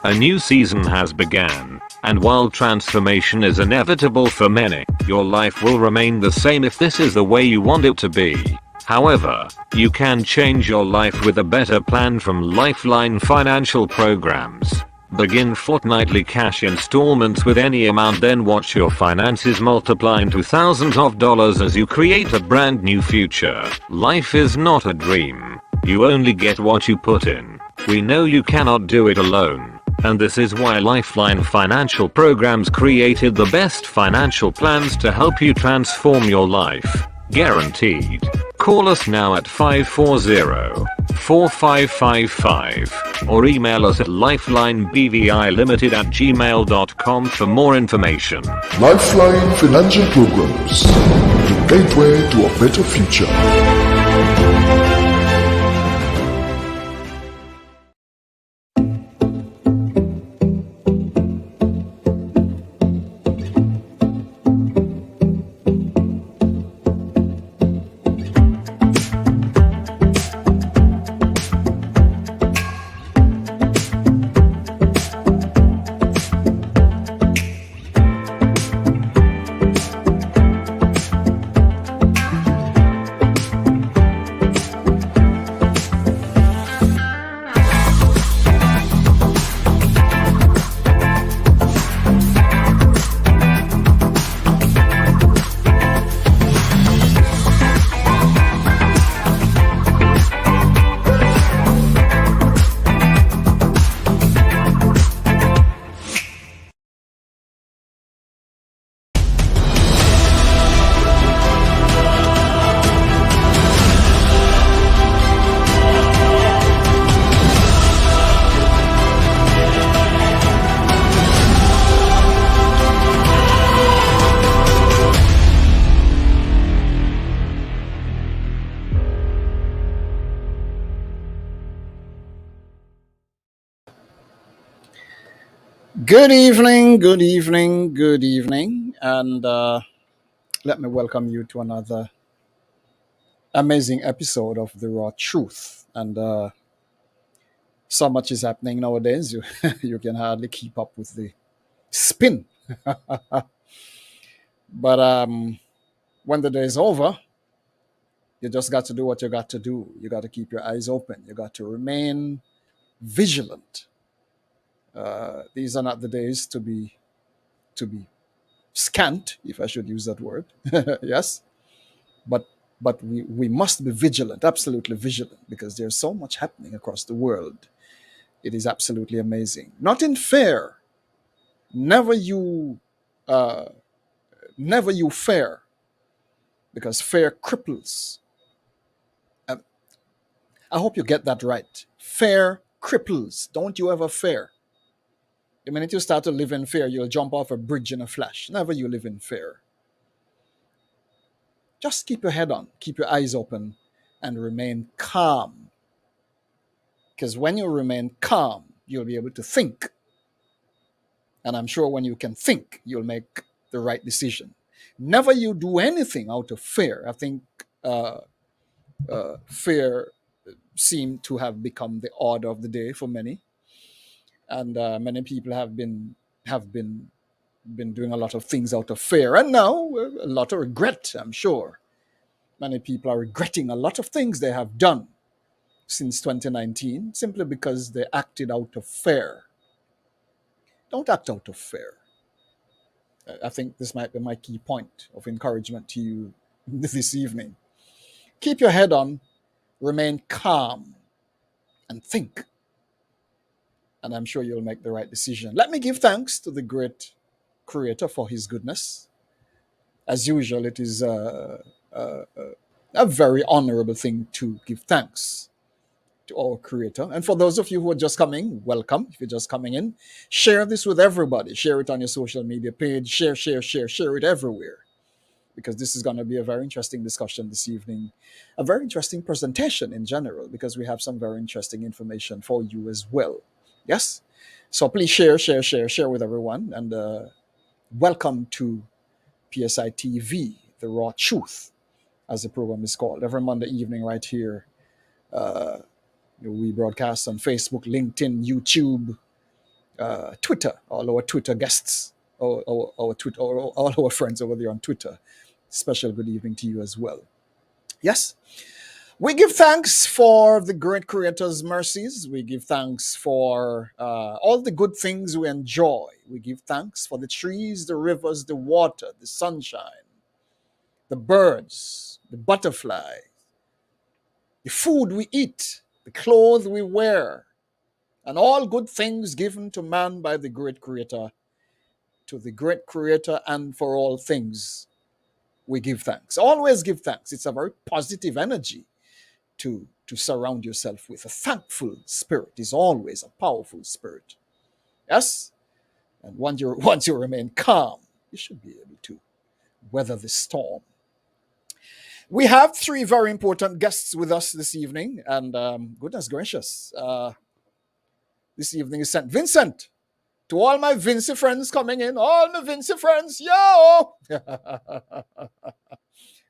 A new season has begun, and while transformation is inevitable for many, your life will remain the same if this is the way you want it to be. However, you can change your life with a better plan from Lifeline Financial Programs. Begin fortnightly cash installments with any amount, then watch your finances multiply into thousands of dollars as you create a brand new future. Life is not a dream. You only get what you put in. We know you cannot do it alone. And this is why Lifeline Financial Programs created the best financial plans to help you transform your life. Guaranteed. Call us now at 540-4555 or email us at lifelinebvilimited@gmail.com for more information. Lifeline Financial Programs, the gateway to a better future. Good evening, good evening, good evening, and let me welcome you to another amazing episode of The Raw Truth. And so much is happening nowadays, you can hardly keep up with the spin. But when the day is over, you just got to do what you got to do. You got to keep your eyes open. You got to remain vigilant. These are not the days to be scant, if I should use that word. Yes, but we must be vigilant, absolutely vigilant, because there's so much happening across the world. It is absolutely amazing. Not in fear. Never you fear, because fear cripples. I hope you get that right. Fear cripples. Don't you ever fear. The minute you start to live in fear, you'll jump off a bridge in a flash. Never you live in fear. Just keep your head on, keep your eyes open, and remain calm. Because when you remain calm, you'll be able to think. And I'm sure when you can think, you'll make the right decision. Never you do anything out of fear. I think fear seemed to have become the order of the day for many. And many people have been doing a lot of things out of fear, and now a lot of regret. I'm sure many people are regretting a lot of things they have done since 2019 simply because they acted out of fear. Don't act out of fear. I think this might be my key point of encouragement to you this evening. Keep your head on, remain calm, and think. And I'm sure you'll make the right decision. Let me give thanks to the great Creator for his goodness. As usual, it is a very honorable thing to give thanks to our Creator. And for those of you who are just coming, welcome. If you're just coming in, share this with everybody. Share it on your social media page. Share it everywhere. Because this is going to be a very interesting discussion this evening. A very interesting presentation in general, because we have some very interesting information for you as well. Yes? So please share with everyone. And welcome to PSI TV, The Raw Truth, as the program is called. Every Monday evening right here, we broadcast on Facebook, LinkedIn, YouTube, Twitter, all our Twitter guests, all our friends over there on Twitter. Special good evening to you as well. Yes, we give thanks for the great Creator's mercies. We give thanks for all the good things we enjoy. We give thanks for the trees, the rivers, the water, the sunshine, the birds, the butterfly, the food we eat, the clothes we wear, and all good things given to man by the great Creator. To the great Creator and for all things, we give thanks. Always give thanks. It's a very positive energy to surround yourself with. A thankful spirit is always a powerful spirit. Yes? And once you remain calm, you should be able to weather the storm. We have three very important guests with us this evening, and goodness gracious, this evening is St. Vincent. To all my Vincy friends coming in, all my Vincy friends, yo!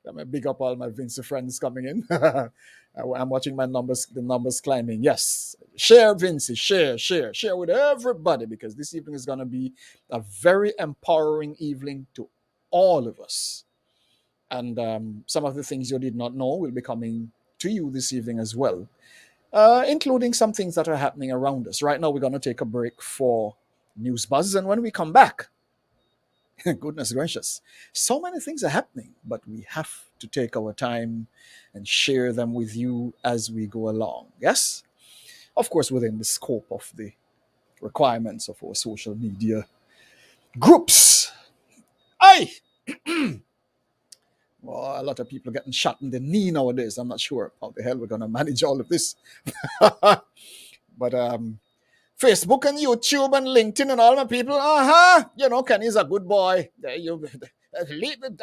Let me big up all my Vincy friends coming in. I'm watching the numbers climbing. Yes, share Vincy, share with everybody, because this evening is going to be a very empowering evening to all of us. And some of the things you did not know will be coming to you this evening as well, including some things that are happening around us. Right now, we're going to take a break for News Buzz, and when we come back, goodness gracious, so many things are happening, but we have to take our time and share them with you as we go along. Yes? Of course, within the scope of the requirements of our social media groups. Aye! Well, a lot of people are getting shot in the knee nowadays. I'm not sure how the hell we're going to manage all of this. But Facebook and YouTube and LinkedIn and all my people, Kenny's a good boy.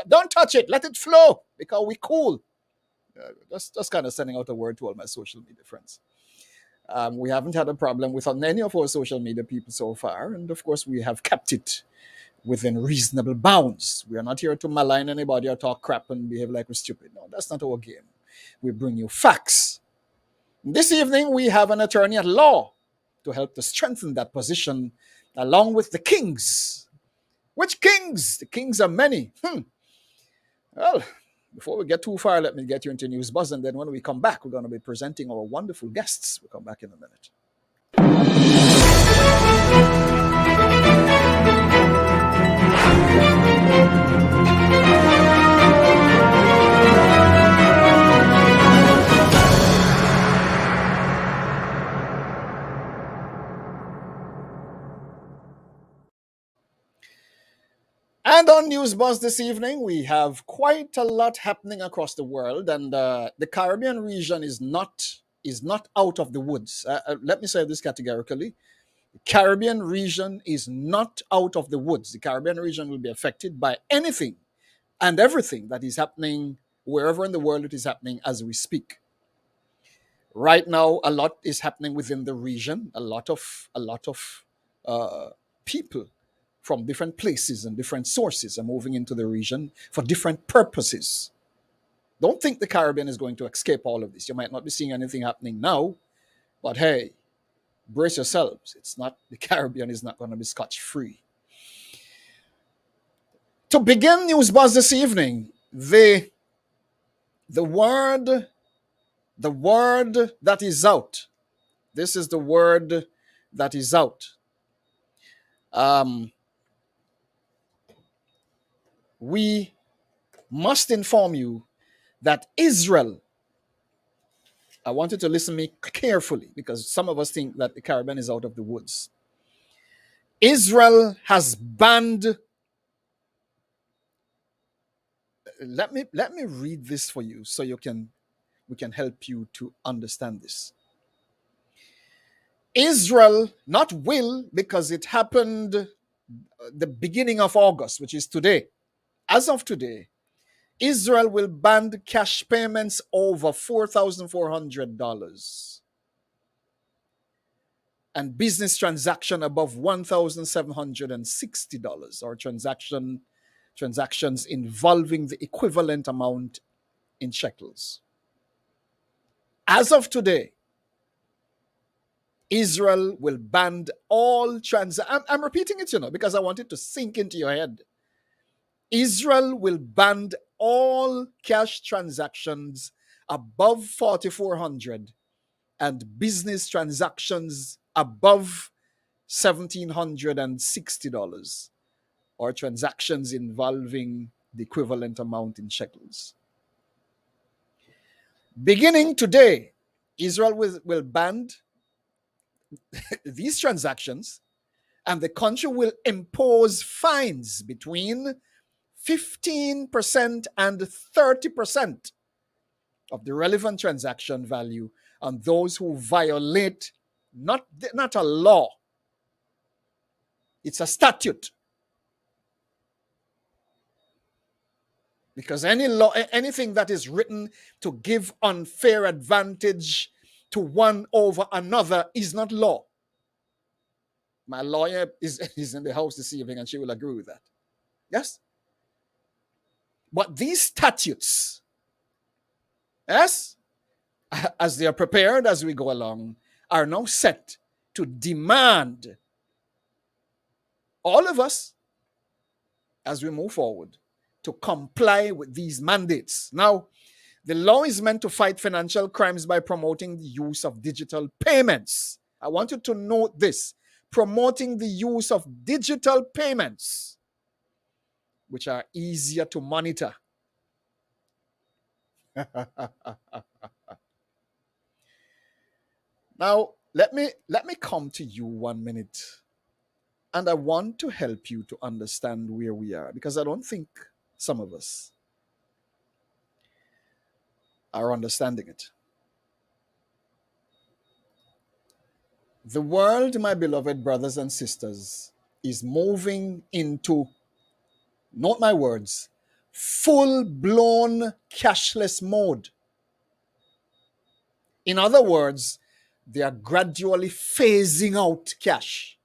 Don't touch it. Let it flow, because we cool. Just kind of sending out a word to all my social media friends. We haven't had a problem with any of our social media people so far. And of course, we have kept it within reasonable bounds. We are not here to malign anybody or talk crap and behave like we're stupid. No, that's not our game. We bring you facts. This evening, we have an attorney at law to help to strengthen that position, along with the kings. Which kings? The kings are many. Well, before we get too far, let me get you into News Buzz, and then when we come back, we're going to be presenting our wonderful guests. We'll come back in a minute. And on News Buzz this evening, we have quite a lot happening across the world, and the Caribbean region is not out of the woods. Let me say this categorically: the Caribbean region is not out of the woods. The Caribbean region will be affected by anything and everything that is happening wherever in the world it is happening as we speak. Right now, a lot is happening within the region. A lot of people from different places and different sources are moving into the region for different purposes. Don't think the Caribbean is going to escape all of this. You might not be seeing anything happening now, but hey, brace yourselves. The Caribbean is not going to be scotch-free. To begin News Buzz this evening, the word that is out. This is the word that is out. We must inform you that Israel, I want you to listen to me carefully, because some of us think that the Caribbean is out of the woods. Israel has banned, let me read this for you so we can help you to understand this. Israel, not will, because it happened the beginning of August, which is today. As of today, Israel will ban cash payments over $4,400 and business transaction above $1,760, or transactions involving the equivalent amount in shekels. As of today, Israel will ban all I'm repeating it, because I want it to sink into your head. Israel will ban all cash transactions above 4,400 and business transactions above $1,760 or transactions involving the equivalent amount in shekels. Beginning today, Israel will ban these transactions, and the country will impose fines between 15% and 30% of the relevant transaction value on those who violate not a law, it's a statute. Because anything that is written to give unfair advantage to one over another is not law. My lawyer is in the house this evening and she will agree with that. Yes? But these statutes, yes, as they are prepared as we go along, are now set to demand all of us, as we move forward, to comply with these mandates. Now, the law is meant to fight financial crimes by promoting the use of digital payments. I want you to note this: promoting the use of digital payments, which are easier to monitor. Now, let me come to you 1 minute, and I want to help you to understand where we are, because I don't think some of us are understanding it. The world, my beloved brothers and sisters, is moving into, note my words, full-blown cashless mode. In other words, they are gradually phasing out cash.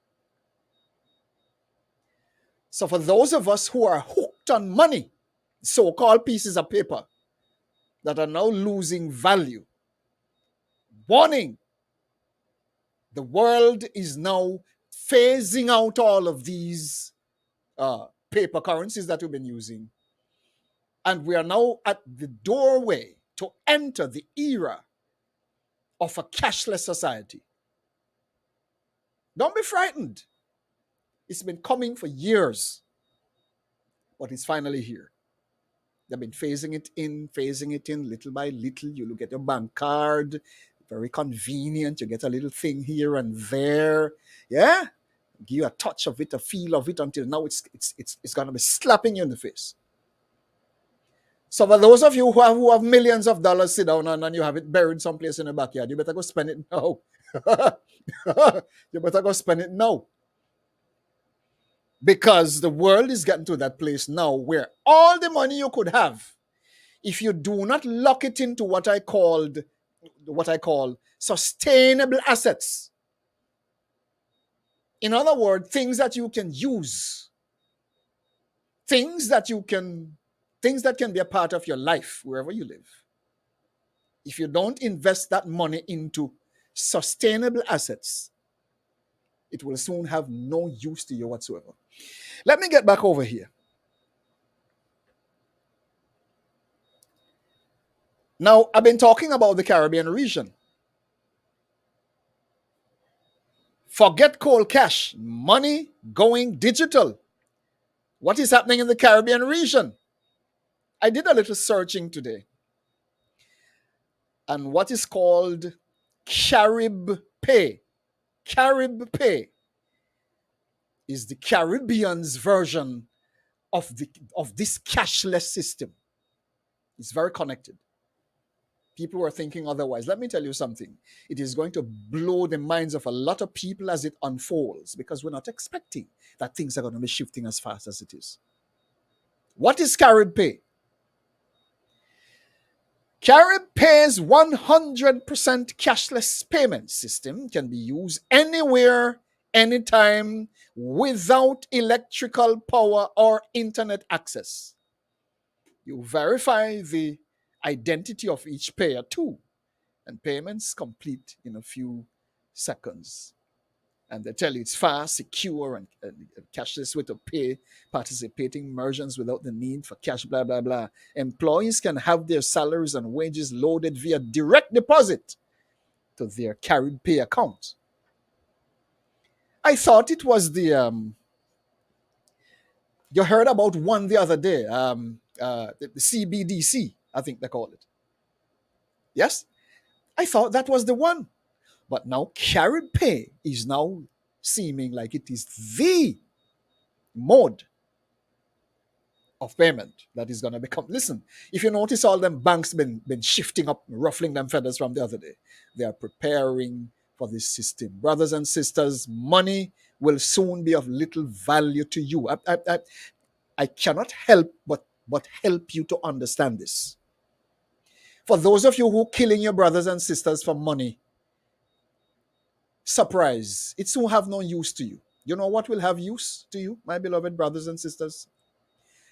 So for those of us who are hooked on money, so-called pieces of paper that are now losing value, warning, the world is now phasing out all of these paper currencies that we've been using. And we are now at the doorway to enter the era of a cashless society. Don't be frightened. It's been coming for years, but it's finally here. They've been phasing it in little by little. You look at your bank card, very convenient. You get a little thing here and there. Yeah, give you a touch of it, a feel of it, until now it's going to be slapping you in the face. So for those of you who have millions of dollars sit down and you have it buried someplace in the backyard, you better go spend it now. You better go spend it now. Because the world is getting to that place now where all the money you could have, if you do not lock it into what I call sustainable assets. In other words, things that you can use, things that can be a part of your life wherever you live. If you don't invest that money into sustainable assets, it will soon have no use to you whatsoever. Let me get back over here. Now, I've been talking about the Caribbean region. Forget cold cash, money going digital. What is happening in the Caribbean region? I did a little searching today. And what is called Carib Pay. Carib Pay is the Caribbean's version of this cashless system. It's very connected. People were thinking otherwise. Let me tell you something. It is going to blow the minds of a lot of people as it unfolds, because we're not expecting that things are going to be shifting as fast as it is. What is Carib Pay? Carib Pay's 100% cashless payment system can be used anywhere, anytime, without electrical power or internet access. You verify the identity of each payer too, and payments complete in a few seconds. And they tell you it's fast, secure, and cashless way to pay participating merchants without the need for cash, blah, blah, blah. Employees can have their salaries and wages loaded via direct deposit to their carried pay account. I thought it was you heard about one the other day, the CBDC, I think they call it. Yes? I thought that was the one. But now carried pay is now seeming like it is the mode of payment that is going to become. Listen, if you notice, all them banks been shifting up, ruffling them feathers from the other day. They are preparing for this system. Brothers and sisters, money will soon be of little value to you. I cannot help but help you to understand this. For those of you who are killing your brothers and sisters for money, surprise, it will have no use to you. You know what will have use to you, my beloved brothers and sisters?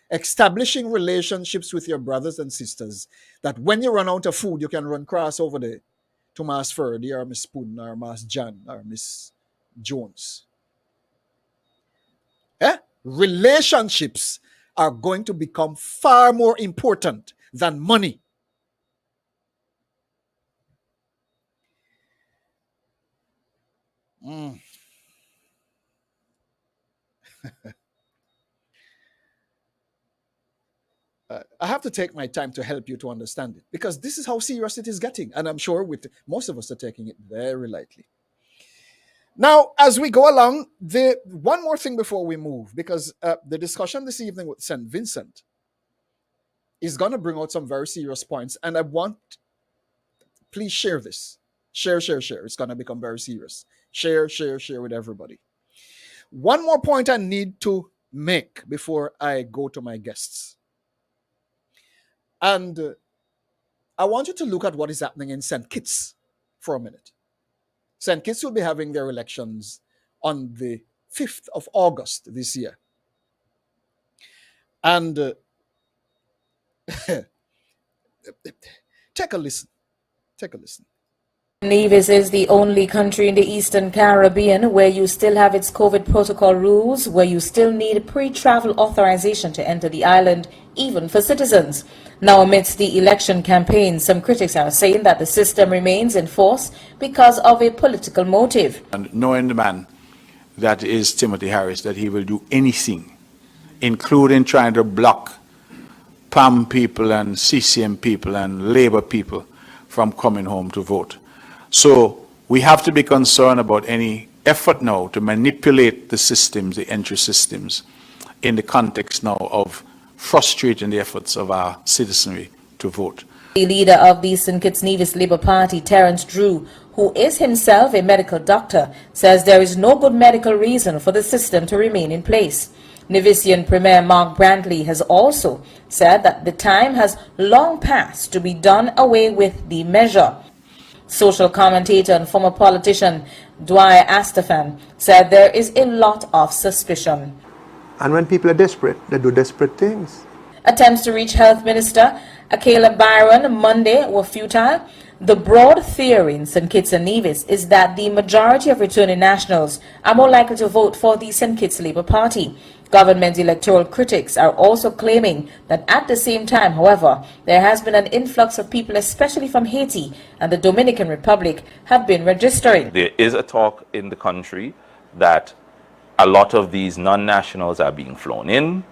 Establishing relationships with your brothers and sisters, that when you run out of food, you can run cross over there to Miss Ferdy or Miss Spoon or Miss Jan or Miss Jones. Relationships are going to become far more important than money. I have to take my time to help you to understand it, because this is how serious it is getting. And I'm sure most of us are taking it very lightly. Now, as we go along, one more thing before we move, because the discussion this evening with St. Vincent is going to bring out some very serious points. And I want, please share this. Share. It's going to become very serious. Share with everybody. One more point I need to make before I go to my guests. And I want you to look at what is happening in St. Kitts for a minute. St. Kitts will be having their elections on the 5th of August this year. And take a listen. Nevis is the only country in the Eastern Caribbean where you still have its COVID protocol rules, where you still need pre-travel authorization to enter the island, even for citizens. Now, amidst the election campaign, some critics are saying that the system remains in force because of a political motive. And knowing the man that is Timothy Harris, that he will do anything, including trying to block PAM people and CCM people and Labour people from coming home to vote. So we have to be concerned about any effort now to manipulate the systems, the entry systems, in the context now of frustrating the efforts of our citizenry to vote. The leader of the St. Kitts Nevis Labour Party, Terence Drew, who is himself a medical doctor, says there is no good medical reason for the system to remain in place. Nevisian Premier Mark Brantley has also said that the time has long passed to be done away with the measure. Social commentator and former politician Dwyer Astafan said there is a lot of suspicion. And when people are desperate, they do desperate things. Attempts to reach Health Minister Akela Byron Monday were futile. The broad theory in St. Kitts and Nevis is that the majority of returning nationals are more likely to vote for the St. Kitts Labour Party. Government electoral critics are also claiming that at the same time, however, there has been an influx of people, especially from Haiti and the Dominican Republic, have been registering. There is a talk in the country that a lot of these non-nationals are being flown in.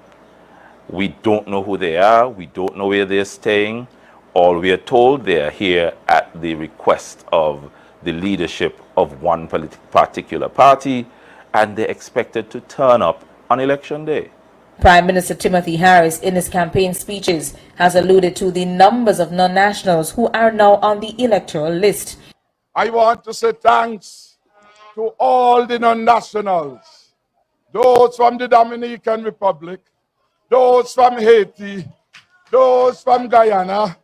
We don't know who they are. We don't know where they're staying. All we are told, they are here at the request of the leadership of one particular party, and they're expected to turn up on election day. Prime Minister Timothy Harris, in his campaign speeches, has alluded to the numbers of non-nationals who are now on the electoral list. I want to say thanks to all the non-nationals, those from the Dominican Republic, those from Haiti, those from Guyana,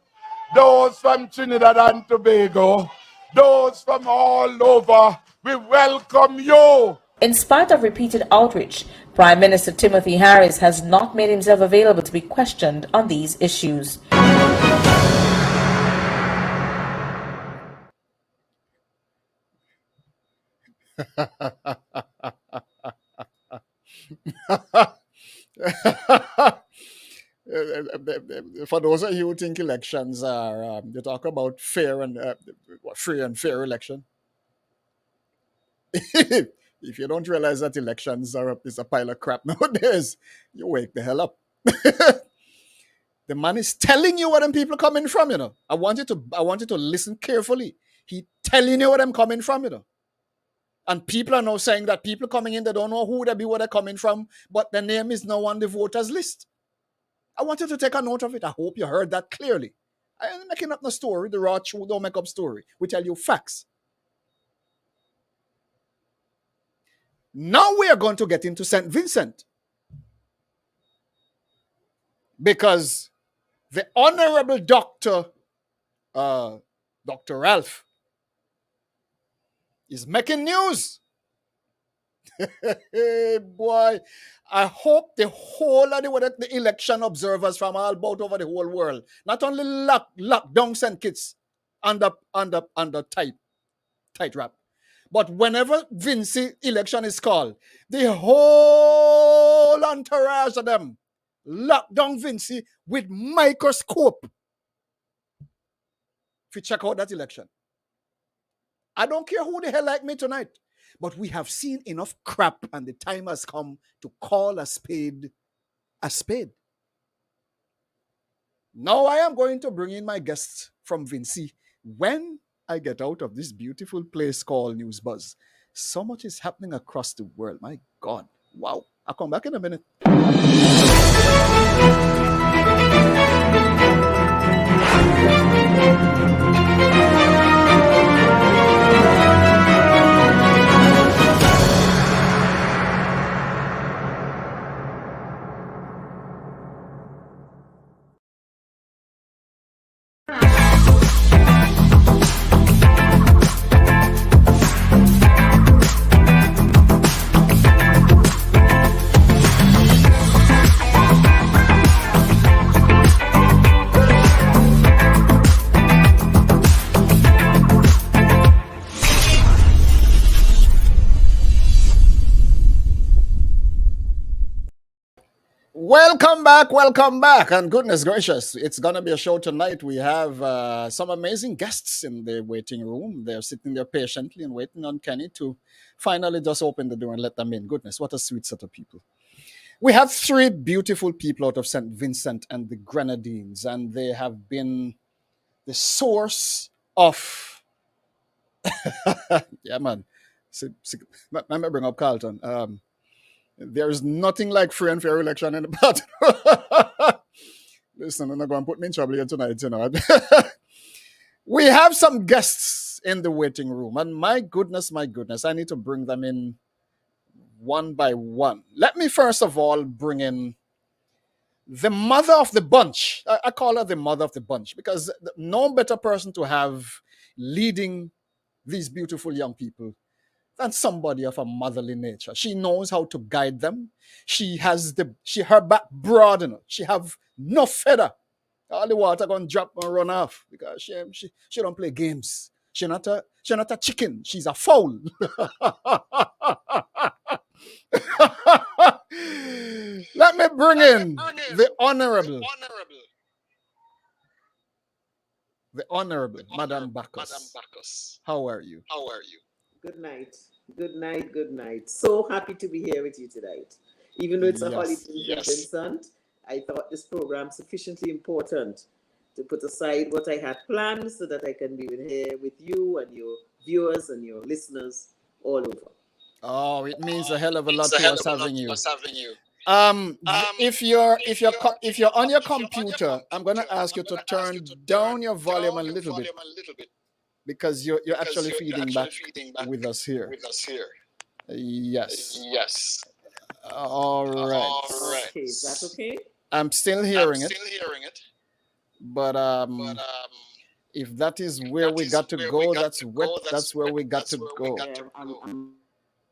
those from Trinidad and Tobago, those from all over. We welcome you. In spite of repeated outreach, Prime Minister Timothy Harris has not made himself available to be questioned on these issues. For those of you who think elections are, you talk about fair and free and fair election. If you don't realize that elections is a pile of crap nowadays, you wake the hell up. The man is telling you where them people coming from, you know. I want you to listen carefully. He telling you where them coming from, you know. And people are now saying that people coming in, they don't know who they be, where they're coming from, but their name is now on the voters list. I want you to take a note of it. I hope you heard that clearly. I ain't making up no story. The raw truth don't make up story. We tell you facts. Now we are going to get into St. Vincent. Because the Honorable Dr. Dr. Ralph is making news. Hey, boy, I hope the whole of the election observers from all about over the whole world, not only lock down St. Kitts under tight wrap, but whenever Vincy election is called, the whole entourage of them lock down Vincy with microscope. If you check out that election, I don't care who the hell like me tonight, but we have seen enough crap, and the time has come to call a spade a spade. Now I am going to bring in my guests from Vincy when I get out of this beautiful place called News Buzz. So much is happening across the world. My God. Wow. I'll come back in a minute. Welcome back, and goodness gracious, it's gonna be a show tonight. We have some amazing guests in the waiting room. They're sitting there patiently and waiting on Kenny to finally just open the door and let them in. Goodness, what a sweet set of people. We have three beautiful people out of St. Vincent and the Grenadines, and they have been the source of yeah, man. Let me bring up Carlton. There is nothing like free and fair election in the part. Listen, I'm not going to put me in trouble here tonight, you know. We have some guests in the waiting room, and my goodness, I need to bring them in one by one. Let me first of all bring in the mother of the bunch. I call her the mother of the bunch because no better person to have leading these beautiful young people than somebody of a motherly nature. She knows how to guide them. She has her back broad enough. She have no feather. All the water gonna drop and run off because she don't play games. She not a chicken. She's a fowl. Let me bring in the honorable Madame Bacchus. How are you? Good night. Good night. Good night. So happy to be here with you tonight. Even though it's a holiday in Vincent, I thought this program sufficiently important to put aside what I had planned so that I can be here with you and your viewers and your listeners all over. Oh, it means a hell of a lot to us having you. If you're on your computer, I'm going to ask you to turn down your volume a little bit because you're actually feeding back with us here. Yes. All right. Okay, is that okay? I'm still hearing it. But if that is where we got to go, that's where we got to go.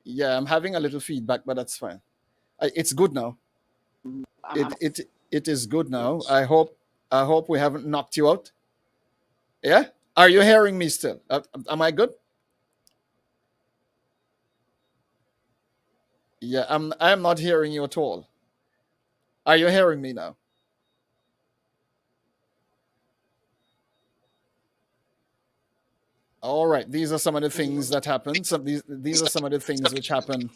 Yeah, I'm having a little feedback, but that's fine. It's good now. It is good now. I hope we haven't knocked you out. Yeah? Are you hearing me still? Am I good? Yeah, I'm not hearing you at all. Are you hearing me now? All right. These are some of the things that happen. These are some of the things which happen.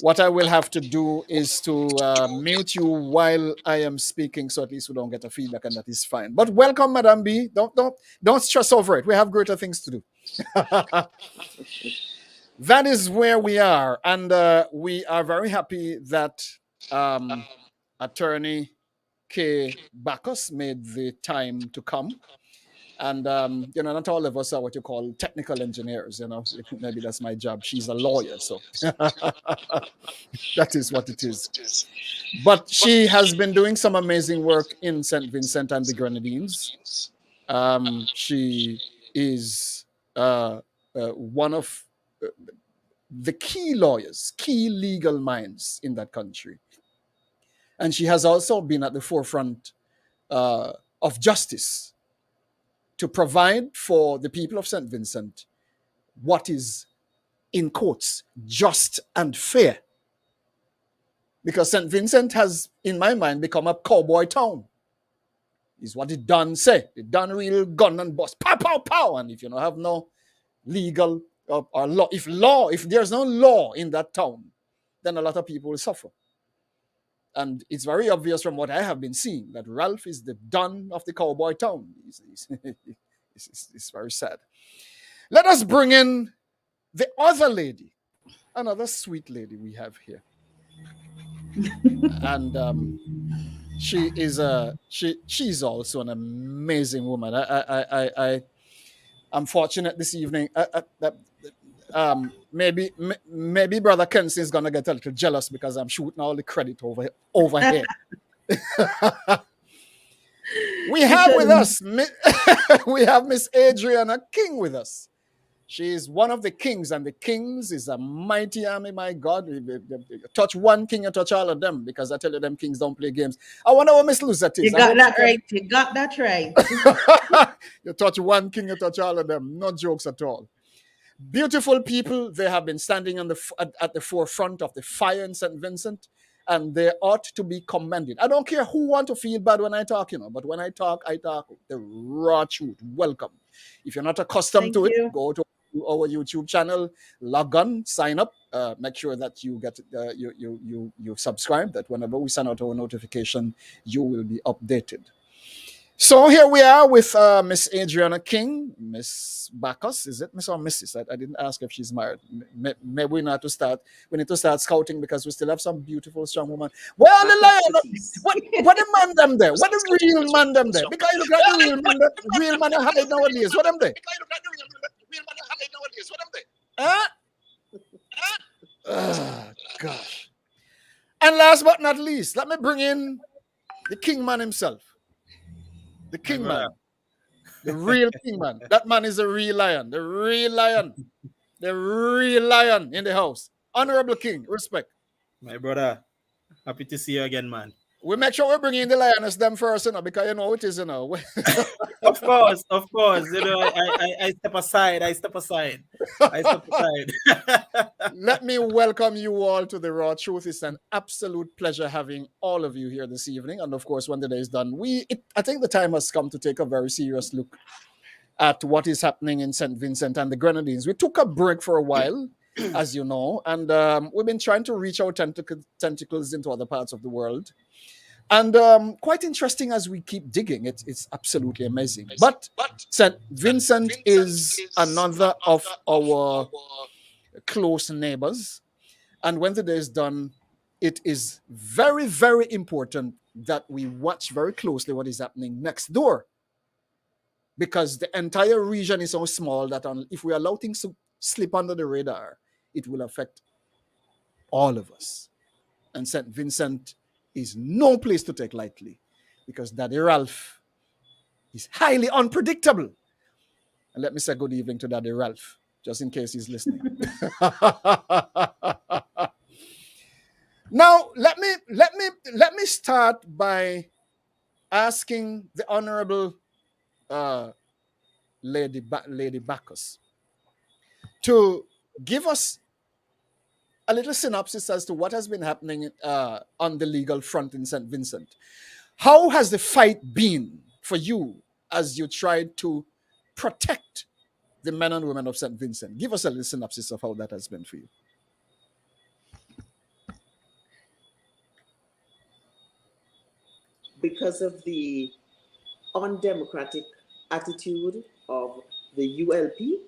What I will have to do is to mute you while I am speaking, so at least we don't get a feedback, and that is fine. But welcome, Madam B. Don't stress over it. We have greater things to do. That is where we are, and we are very happy that Attorney K. Bacchus made the time to come. And not all of us are what you call technical engineers. Maybe that's my job. She's a lawyer, so that is what it is. But she has been doing some amazing work in St. Vincent and the Grenadines. She is one of the key lawyers, key legal minds in that country. And she has also been at the forefront of justice to provide for the people of St. Vincent what is, in quotes, just and fair. Because St. Vincent has, in my mind, become a cowboy town. Is what it done say. It done real gun and bust. Pow, pow, pow. And if you don't have no legal or law, if there's no law in that town, then a lot of people will suffer. And it's very obvious from what I have been seeing that Ralph is the Don of the cowboy town. It's very sad. Let us bring in the other lady, another sweet lady we have here. And she's also an amazing woman. I'm fortunate this evening. Maybe Brother Kenson is gonna get a little jealous because I'm shooting all the credit over here. We have with us, we have Miss Adriana King with us. She is one of the kings, and the kings is a mighty army, my God. You touch one king, you touch all of them, because I tell you, them kings don't play games. I wonder what Miss Luzette is. You got that right. You got that right. You touch one king, you touch all of them. No jokes at all. Beautiful people. They have been standing at the forefront of the fire in St. Vincent, and they ought to be commended. I don't care who want to feel bad when I talk, but when I talk the raw truth. Welcome. If you're not accustomed to it, go to our YouTube channel, log on, sign up, make sure that you get you subscribe, that whenever we send out our notification, you will be updated. So here we are with Miss Adriana King, Miss Bacchus. Is it Miss or Mrs.? I didn't ask if she's married. Maybe we need to start scouting, because we still have some beautiful, strong women. Well, the lion, what the man them there? What the real man them there? Because you look at the real man hide nowadays. What them there? Oh, gosh. And last but not least, let me bring in the king man himself. The king man. The real king man. That man is a real lion. The real lion. The real lion in the house. Honorable King, respect. My brother, happy to see you again, man. We make sure we bring in the lioness them first, because you know it is, Of course. I step aside. Let me welcome you all to the Raw Truth. It's an absolute pleasure having all of you here this evening. And of course, when the day is done, I think the time has come to take a very serious look at what is happening in St. Vincent and the Grenadines. We took a break for a while, as you know, and we've been trying to reach our tentacles into other parts of the world. And quite interesting as we keep digging. It's absolutely amazing. But St. Vincent is another of our close neighbors. And when the day is done, it is very, very important that we watch very closely what is happening next door. Because the entire region is so small that if we allow things to slip under the radar, it will affect all of us. And St. Vincent is no place to take lightly, because Daddy Ralph is highly unpredictable. And let me say good evening to Daddy Ralph, just in case he's listening. Now, let me start by asking the Honorable Lady Bacchus to give us a little synopsis as to what has been happening on the legal front in St. Vincent. How has the fight been for you as you tried to protect the men and women of St. Vincent? Give us a little synopsis of how that has been for you. Because of the undemocratic attitude of the ULP,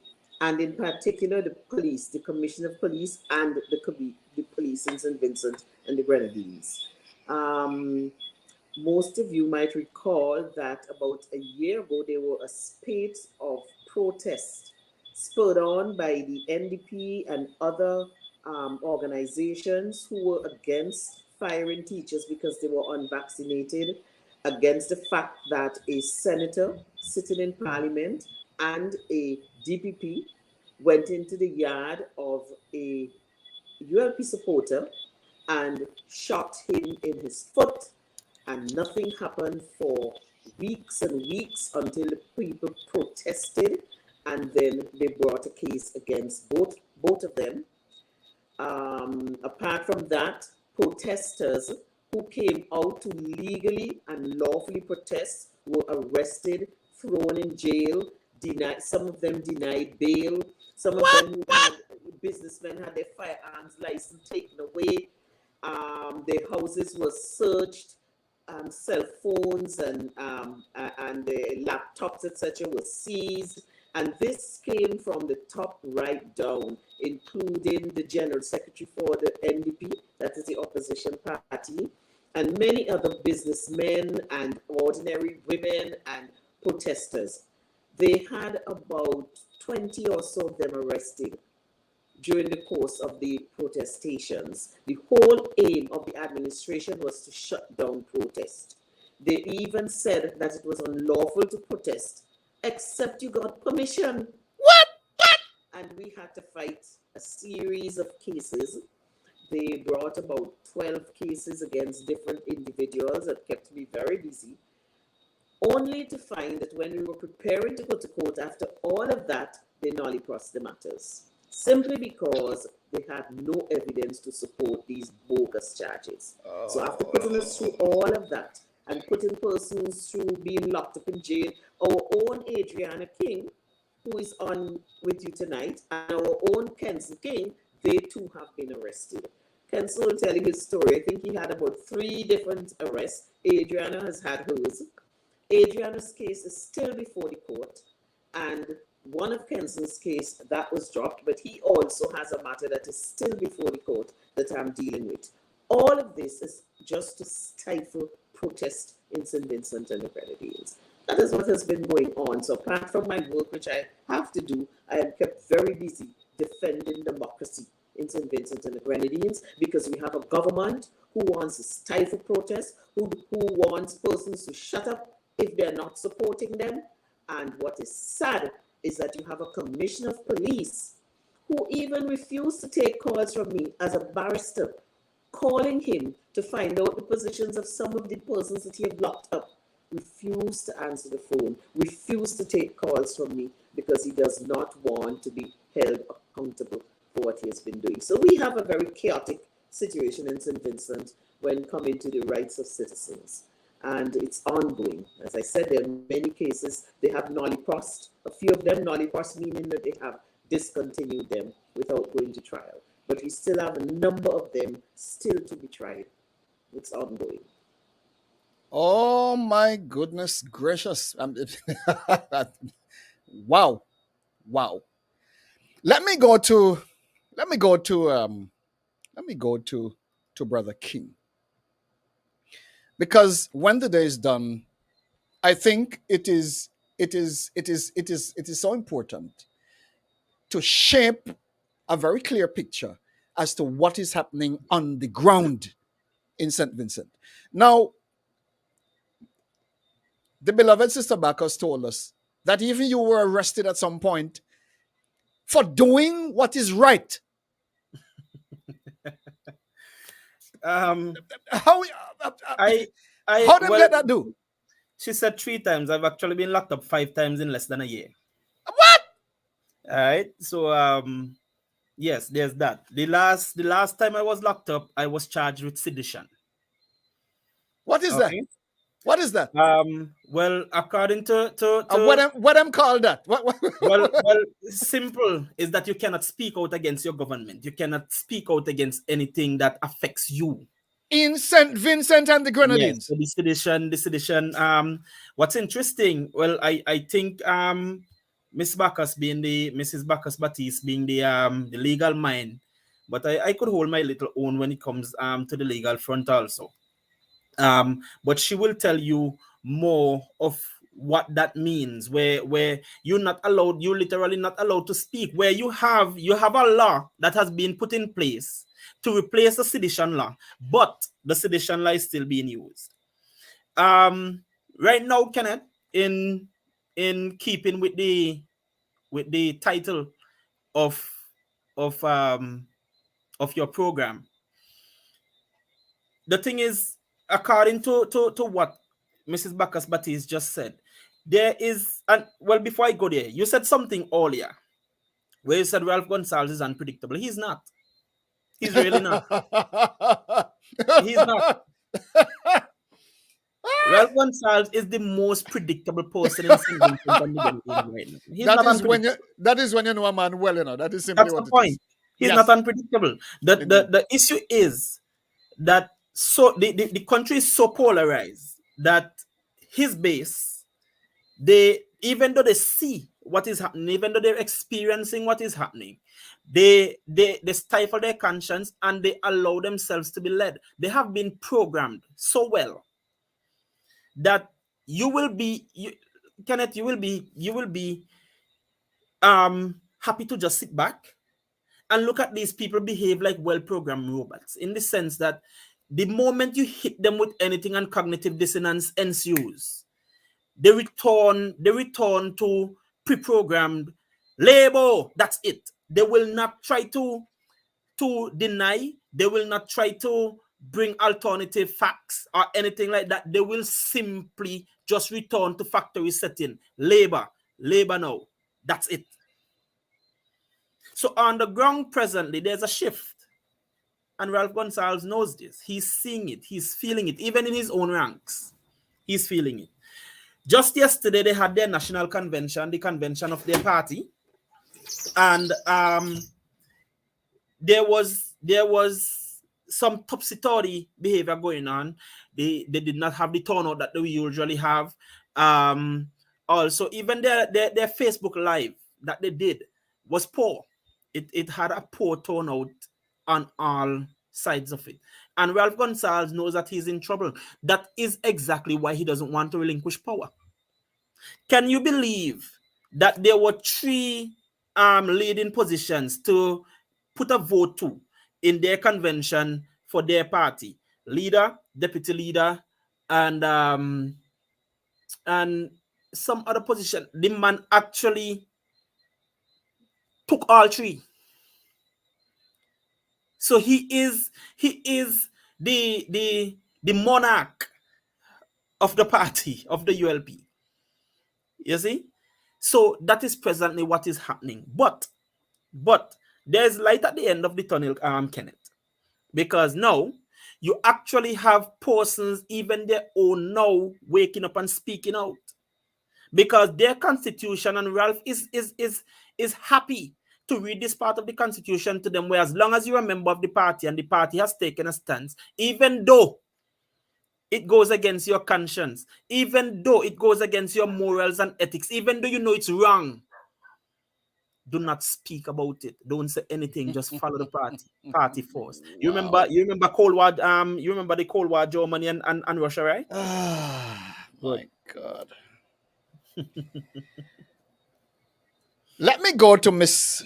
and in particular the police, the Commission of Police, and the police in St. Vincent and the Grenadines. Most of you might recall that about a year ago, there were a spate of protests spurred on by the NDP and other organizations who were against firing teachers because they were unvaccinated, against the fact that a senator sitting in parliament and a DPP went into the yard of a ULP supporter and shot him in his foot, and nothing happened for weeks and weeks until the people protested, and then they brought a case against both of them. Apart from that, protesters who came out to legally and lawfully protest were arrested, thrown in jail, some of them denied bail, some of them who had businessmen had their firearms license taken away, their houses were searched, cell phones and their laptops, etc., were seized. And this came from the top right down, including the General Secretary for the NDP, that is the opposition party, and many other businessmen and ordinary women and protesters. They had about 20 or so of them arrested during the course of the protestations. The whole aim of the administration was to shut down protest. They even said that it was unlawful to protest, except you got permission. What? And we had to fight a series of cases. They brought about 12 cases against different individuals that kept me very busy, only to find that when we were preparing to go to court after all of that, they nolly-crossed the matters, simply because they had no evidence to support these bogus charges. So after putting us through all of that and putting persons through being locked up in jail, our own Adriana King, who is on with you tonight, and our own Kenson King, they too have been arrested. Kenson will tell you his story. I think he had about 3 different arrests. Adriana has had hers. Adriana's case is still before the court, and one of Kenson's case that was dropped, but he also has a matter that is still before the court that I'm dealing with. All of this is just to stifle protest in St. Vincent and the Grenadines. That is what has been going on. So apart from my work, which I have to do, I am kept very busy defending democracy in St. Vincent and the Grenadines, because we have a government who wants to stifle protest, who wants persons to shut up if they're not supporting them. And what is sad is that you have a commissioner of police who even refused to take calls from me as a barrister, calling him to find out the positions of some of the persons that he had locked up. Refused to answer the phone, refused to take calls from me, because he does not want to be held accountable for what he has been doing. So we have a very chaotic situation in St. Vincent when coming to the rights of citizens. And it's ongoing. As I said, there are many cases they have nolly-crossed. A few of them nolly-crossed, meaning that they have discontinued them without going to trial. But we still have a number of them still to be tried. It's ongoing. Oh my goodness gracious! Wow. Let me go to Brother King, because when the day is done, I think it is so important to shape a very clear picture as to what is happening on the ground in St. Vincent. Now, the beloved Sister Bacchus told us that even you were arrested at some point for doing what is right. How did you get that do? She said 3 times. I've actually been locked up 5 times in less than a year. What? All right. So Yes, there's that. The last time I was locked up, I was charged with sedition. What is that? Okay. What is that? Well, according to what them call that? What? well, simple is that you cannot speak out against your government. You cannot speak out against anything that affects you. In St. Vincent and the Grenadines. Yes, so the sedition. What's interesting? Well, I think Mrs. Bacchus Batiste being the legal mind, but I could hold my little own when it comes to the legal front also. But she will tell you more of what that means, where you're literally not allowed to speak, where you have a law that has been put in place to replace the sedition law, but the sedition law is still being used. Right now, Kenneth, in keeping with the title of your program, the thing is, according to what Mrs. Bacchus Batiste just said, there is, and well, before I go there, you said something earlier where you said Ralph Gonsalves is unpredictable. He's not. He's really not. He's not. Ralph Gonsalves is the most predictable person in St. Vincent and the Grenadines right now. That is when you know a man well, you know. That is simply That's what the it point. is. He's not unpredictable. The issue is that the country is so polarized that his base, even though they see what is happening, even though they're experiencing what is happening, they stifle their conscience and they allow themselves to be led. They have been programmed so well that Kenneth, you will be happy to just sit back and look at these people behave like well-programmed robots, in the sense that the moment you hit them with anything and cognitive dissonance ensues, they return to pre-programmed label. That's it. They will not try to deny. They will not try to bring alternative facts or anything like that. They will simply just return to factory setting. Labor now. That's it. So on the ground presently, there's a shift. And Ralph Gonsalves knows this. He's seeing it. He's feeling it. Even in his own ranks, he's feeling it. Just yesterday, they had their national convention, the convention of their party. And there was some topsy-turvy behavior going on. They did not have the turnout that we usually have. Also, even their Facebook Live that they did was poor. It had a poor turnout on all sides of it. And Ralph Gonsalves knows that he's in trouble. That is exactly why he doesn't want to relinquish power. Can you believe that there were 3 leading positions to put a vote to in their convention for their party? Leader, deputy leader, and some other position. The man actually took all 3. So he is the monarch of the party, of the ULP. You see? So that is presently what is happening. But there's light at the end of the tunnel, Kenneth. Because now you actually have persons, even their own now, waking up and speaking out. Because their constitution, and Ralph is happy to read this part of the constitution to them, where as long as you're a member of the party and the party has taken a stance, even though it goes against your conscience, even though it goes against your morals and ethics, even though you know it's wrong, do not speak about it. Don't say anything. Just follow the party force. You remember Cold War? You remember the Cold War, Germany and Russia, right? My God. Let me go to Miss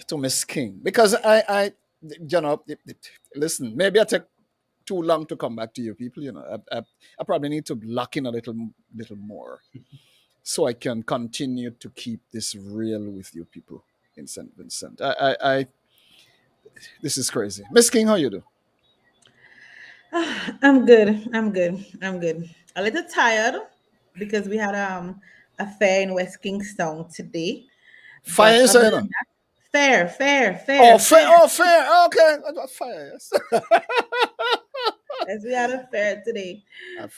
King, because I listen, maybe I take too long to come back to you people. I probably need to lock in a little more so I can continue to keep this real with you people in St. Vincent. This is crazy. Miss King, how you do? I'm good. A little tired because we had a fair in West Kingstown today. Fire, Fair. Oh, fair. Oh, fair. Okay. I got fair. Yes. Yes, we had a fair today.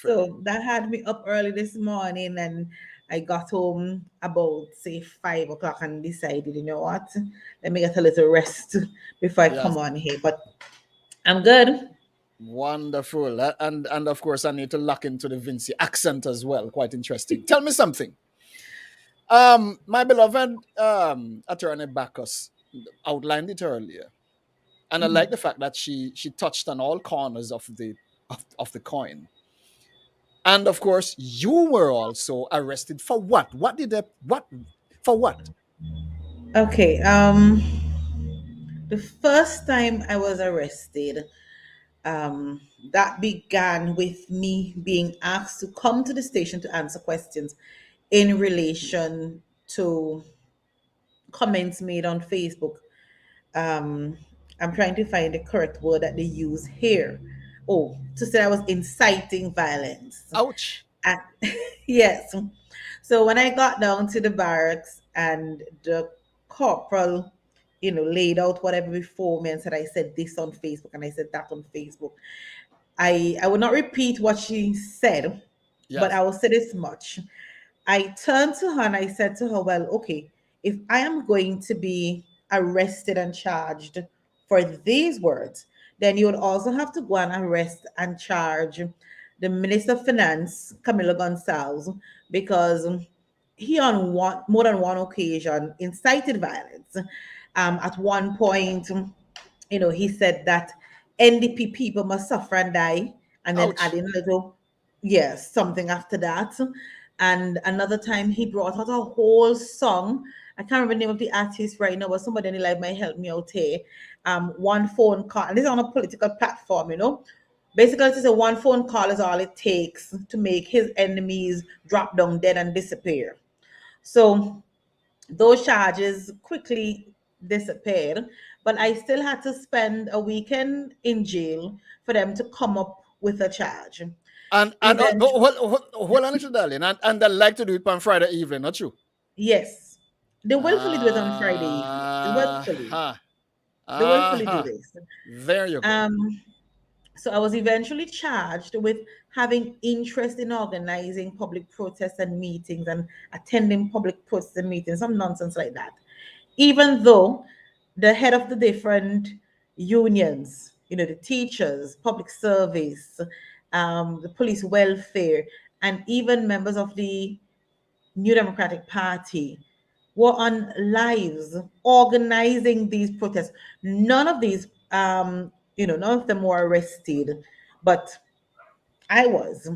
So that had me up early this morning, and I got home about say 5 o'clock and decided, you know what? Let me get a little rest before I come on here. But I'm good. Wonderful. And of course I need to lock into the Vinci accent as well. Quite interesting. Tell me something. My beloved attorney Bacchus outlined it earlier. And I like the fact that she touched on all corners of the coin. And of course, you were also arrested for what? For what? Okay. The first time I was arrested, that began with me being asked to come to the station to answer questions in relation to comments made on Facebook. Um, I'm trying to find the correct word that they use here. Oh, to say I was inciting violence. Ouch. And, yes. So when I got down to the barracks and the corporal, laid out whatever before me and said, I said this on Facebook and I said that on Facebook. I will not repeat what she said, but I will say this much. I turned to her and I said to her, well, okay, if I am going to be arrested and charged for these words, then you would also have to go and arrest and charge the Minister of Finance, Camilo Gonsalves, because he on more than one occasion incited violence. At one point, he said that NDP people must suffer and die, and then adding a little, yes, something after that. And another time he brought out a whole song. I can't remember the name of the artist right now, but somebody in the live might help me out here. One phone call, and this is on a political platform, Basically, it's a one phone call is all it takes to make his enemies drop down dead and disappear. So those charges quickly disappeared, but I still had to spend a weekend in jail for them to come up with a charge. And hold on, little darling. And they like to do it on Friday evening, not you? Yes. They willfully do it on Friday evening. They willfully do this. There you go. So I was eventually charged with having interest in organizing public protests and meetings and attending public protests and meetings, some nonsense like that. Even though the head of the different unions, the teachers, public service, the police welfare, and even members of the New Democratic Party were on lives organizing these protests. None of these, none of them were arrested, but I was.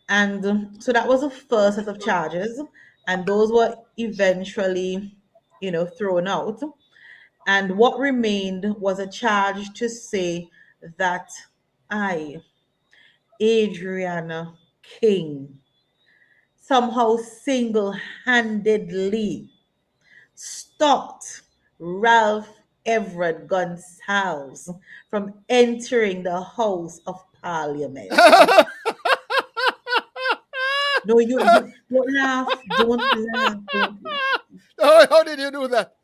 And so that was the first set of charges, and those were eventually, thrown out. And what remained was a charge to say that I, Adriana King, somehow single-handedly stopped Ralph Everett Gonsalves from entering the House of Parliament. No, you don't laugh. Don't laugh. Don't laugh. How did you do that?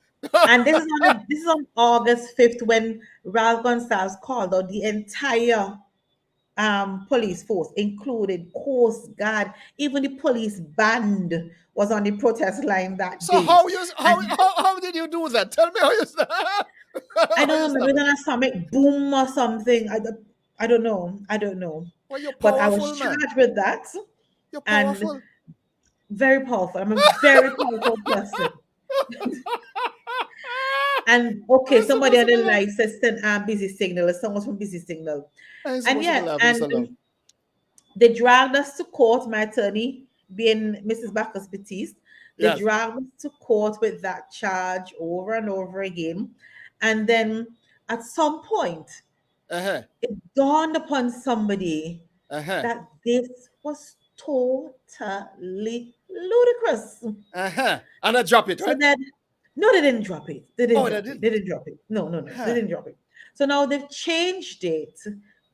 And this is on August 5th when Ralph Gonsalves called out the entire police force, included Coast Guard, even the police band was on the protest line that day. So how did you do that? Tell me how you I don't know, maybe an atomic boom or something. I don't know. Well, you're but powerful, I was charged with that. You're powerful. And very powerful. I'm a very powerful person. And okay, somebody on the live says busy signal. Someone's from busy signal. And they dragged us to court, my attorney being Mrs. Bacchus Batiste. They dragged us to court with that charge over and over again. And then at some point, it dawned upon somebody that this was totally ludicrous. And I drop it, right? So no, they didn't drop it. They didn't drop it. No. They didn't drop it. So now they've changed it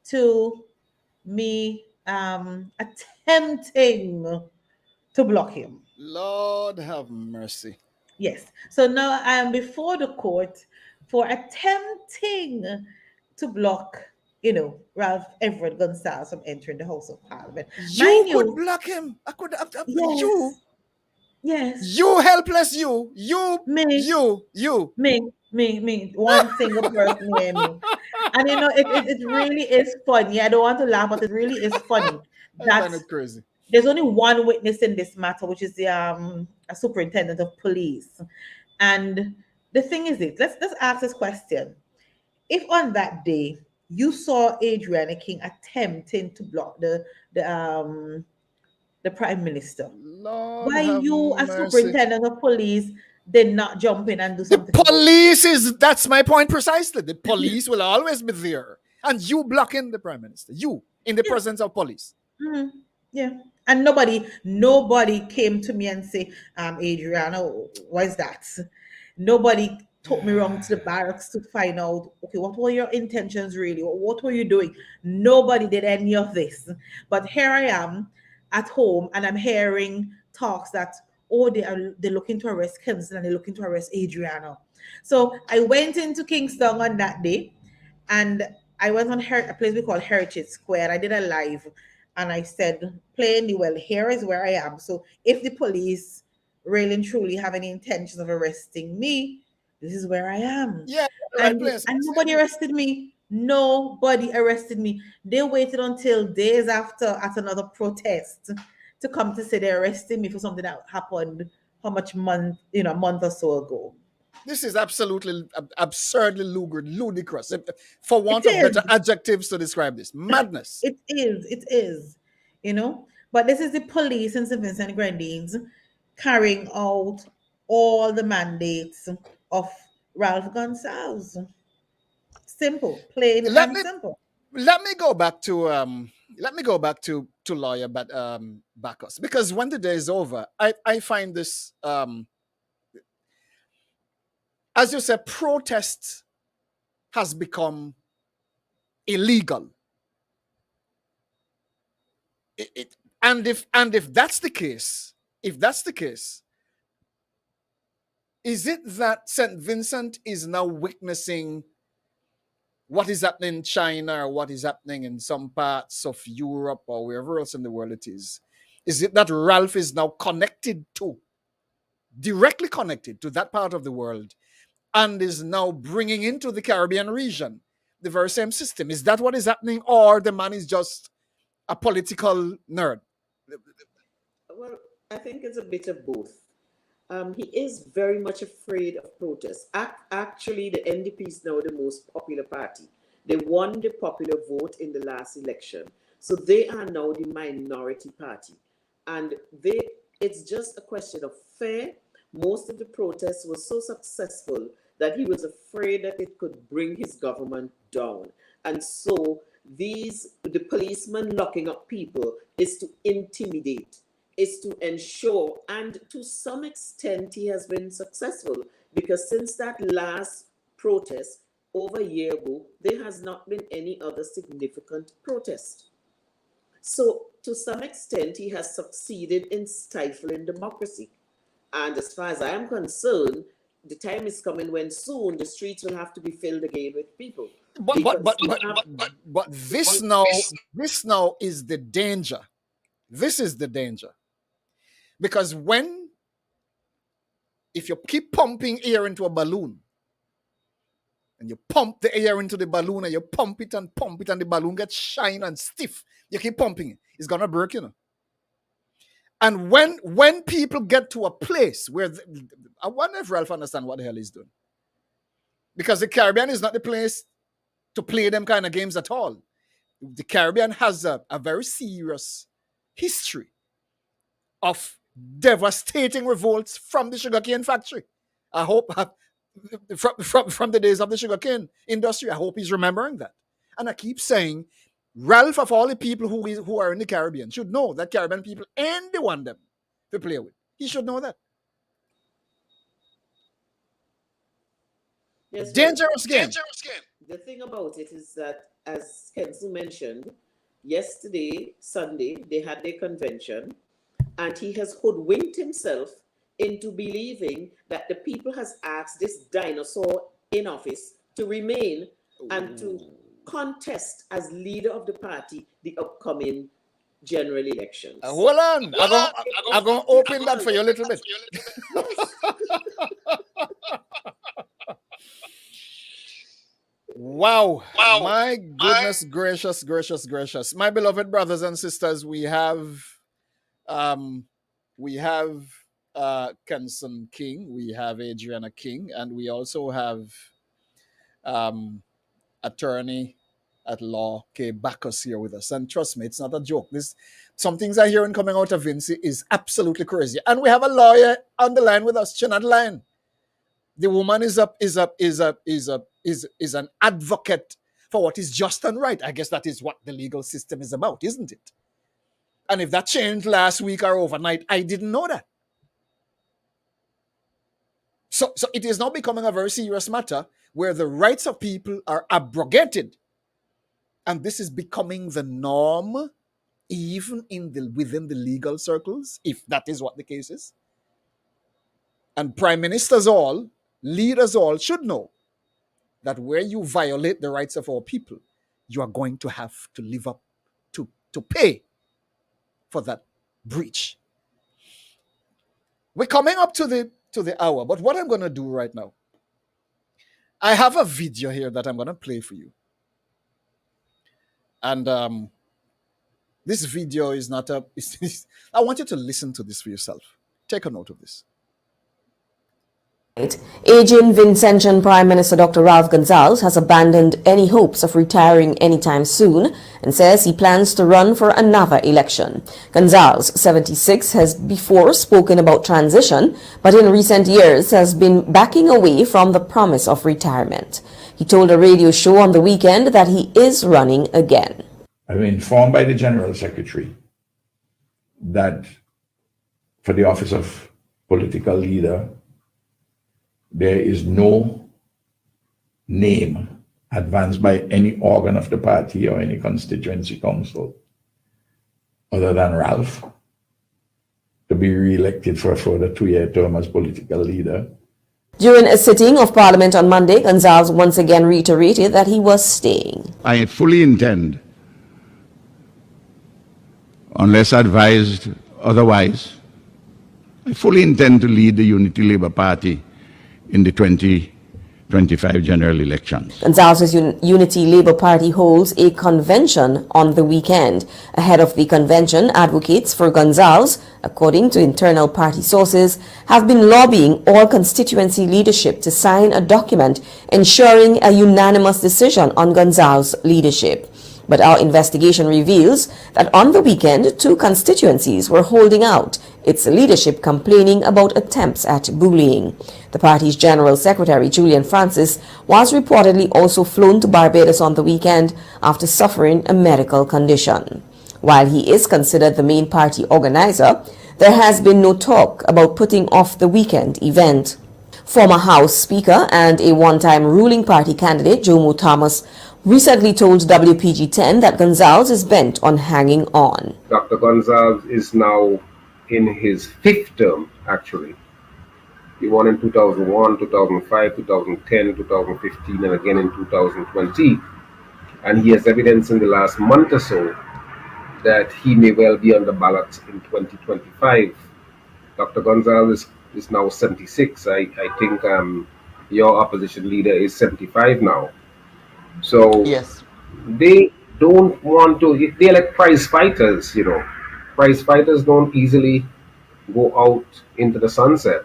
to me attempting to block him. Lord have mercy. Yes. So now I am before the court for attempting to block, Ralph Everett Gonsalves from entering the House of Parliament. You Mind could you, block him. I could have yes, yes, you helpless you me, you you. me, one single person near me. And it really is funny. I don't want to laugh, but it really is funny I that find it crazy. there's only one witness in this matter, which is the a superintendent of police. And the thing is, let's ask this question: if on that day you saw Adriana King attempting to block the prime minister, Lord why have you, as mercy. superintendent of police, did not jump in and do The something about it? police is that's my point precisely. The police will always be there. And you blocking the prime minister. You in the Yeah. presence of police. Mhm. Yeah. And nobody came to me and say, Adriana, what is that? Nobody took me wrong to the barracks to find out, okay, what were your intentions really? What were you doing? Nobody did any of this. But here I am at home and I'm hearing talks that, oh, they're looking to arrest Kinston and they're looking to arrest Adriana. So I went into Kingston on that day and I went on a place we call Heritage Square. I did a live and I said plainly, well, here is where I am. So if the police really and truly have any intentions of arresting me, this is where I am. Yeah, the right And place. and nobody arrested me. Nobody arrested me. They waited until days after at another protest to come to say they arrested me for something that happened how much month, a month or so ago. This is absolutely absurdly ludicrous. For It want of better is. adjectives to describe this. Madness. It is, But this is the police in St. Vincent Grenadines carrying out all the mandates of Ralph Gonsalves. Simple, plain Let and me simple. let me go back to lawyer Bacchus, because when the day is over, I find this as you said, protest has become illegal. And if that's the case, if that's the case, is it that St. Vincent is now witnessing what is happening in China or what is happening in some parts of Europe or wherever else in the world it is? Is it that Ralph is now directly connected to that part of the world and is now bringing into the Caribbean region the very same system? Is that what is happening, or the man is just a political nerd? Well, I think it's a bit of both. He is very much afraid of protest. Actually, the NDP is now the most popular party. They won the popular vote in the last election. So they are now the minority party. And it's just a question of fear. Most of the protests were so successful that he was afraid that it could bring his government down. And so the policemen locking up people is to intimidate, is to ensure, and to some extent he has been successful, because since that last protest over a year ago, there has not been any other significant protest. So to some extent he has succeeded in stifling democracy. And as far as I am concerned, the time is coming when soon the streets will have to be filled again with people. But this now is the danger. This is the danger. Because if you keep pumping air into a balloon, and you pump the air into the balloon and you pump it and the balloon gets shine and stiff, you keep pumping it, it's gonna break, And when people get to a place where I wonder if Ralph understands what the hell he's doing. Because the Caribbean is not the place to play them kind of games at all. The Caribbean has a very serious history of devastating revolts from the sugarcane factory. I hope from the days of the sugarcane industry, I hope he's remembering that. And I keep saying, Ralph, of all the people who are in the Caribbean, should know that Caribbean people ain't the one them to play with. He should know that. Yes, Dangerous game. The thing about it is that, as Kenzie mentioned, yesterday, Sunday, they had their convention, and he has hoodwinked himself into believing that the people has asked this dinosaur in office to remain and to contest as leader of the party the upcoming general elections. Hold on. I'm going to open that for you a little bit. Wow. My goodness gracious. My beloved brothers and sisters, we have Kenson King, we have Adriana King, and we also have attorney at law Kay Bacchus here with us. And trust me, it's not a joke. Some things I'm hearing coming out of Vinci is absolutely crazy. And we have a lawyer on the line with us, Chin on the line. The woman is an advocate for what is just and right. I guess that is what the legal system is about, isn't it? And if that changed last week or overnight, I didn't know that. So it is now becoming a very serious matter where the rights of people are abrogated. And this is becoming the norm, even within the legal circles, if that is what the case is. And prime ministers all, leaders all should know that where you violate the rights of our people, you are going to have to live up to pay for that breach. We're coming up to the hour, but what I'm going to do right now, I have a video here that I'm going to play for you. And this video is not I want you to listen to this for yourself. Take a note of this. Aging Vincentian Prime Minister Dr. Ralph Gonsalves has abandoned any hopes of retiring anytime soon and says he plans to run for another election. Gonsalves, 76, has before spoken about transition, but in recent years has been backing away from the promise of retirement. He told a radio show on the weekend that he is running again. I've been informed by the General Secretary that for the office of political leader, there is no name advanced by any organ of the party or any constituency council other than Ralph to be re-elected for a further 2-year term as political leader. During a sitting of Parliament on Monday, Gonsalves once again reiterated that he was staying. I fully intend, unless advised otherwise, I fully intend to lead the Unity Labour Party in the 2025 general elections. Gonsalves' Unity Labour Party holds a convention on the weekend. Ahead of the convention, advocates for Gonsalves, according to internal party sources, have been lobbying all constituency leadership to sign a document ensuring a unanimous decision on Gonsalves' leadership. But our investigation reveals that on the weekend, 2 constituencies were holding out, its leadership complaining about attempts at bullying. The party's General Secretary, Julian Francis, was reportedly also flown to Barbados on the weekend after suffering a medical condition. While he is considered the main party organizer, there has been no talk about putting off the weekend event. Former House Speaker and a one-time ruling party candidate, Jomo Thomas, recently told WPG-10 that Gonsalves is bent on hanging on. Dr. Gonsalves is now in his 5th term, actually. He won in 2001, 2005, 2010, 2015, and again in 2020. And he has evidence in the last month or so that he may well be on the ballot in 2025. Dr. Gonsalves is now 76. I think your opposition leader is 75 now. So yes, they don't want to, they're like prize fighters, you know. Prize fighters don't easily go out into the sunset.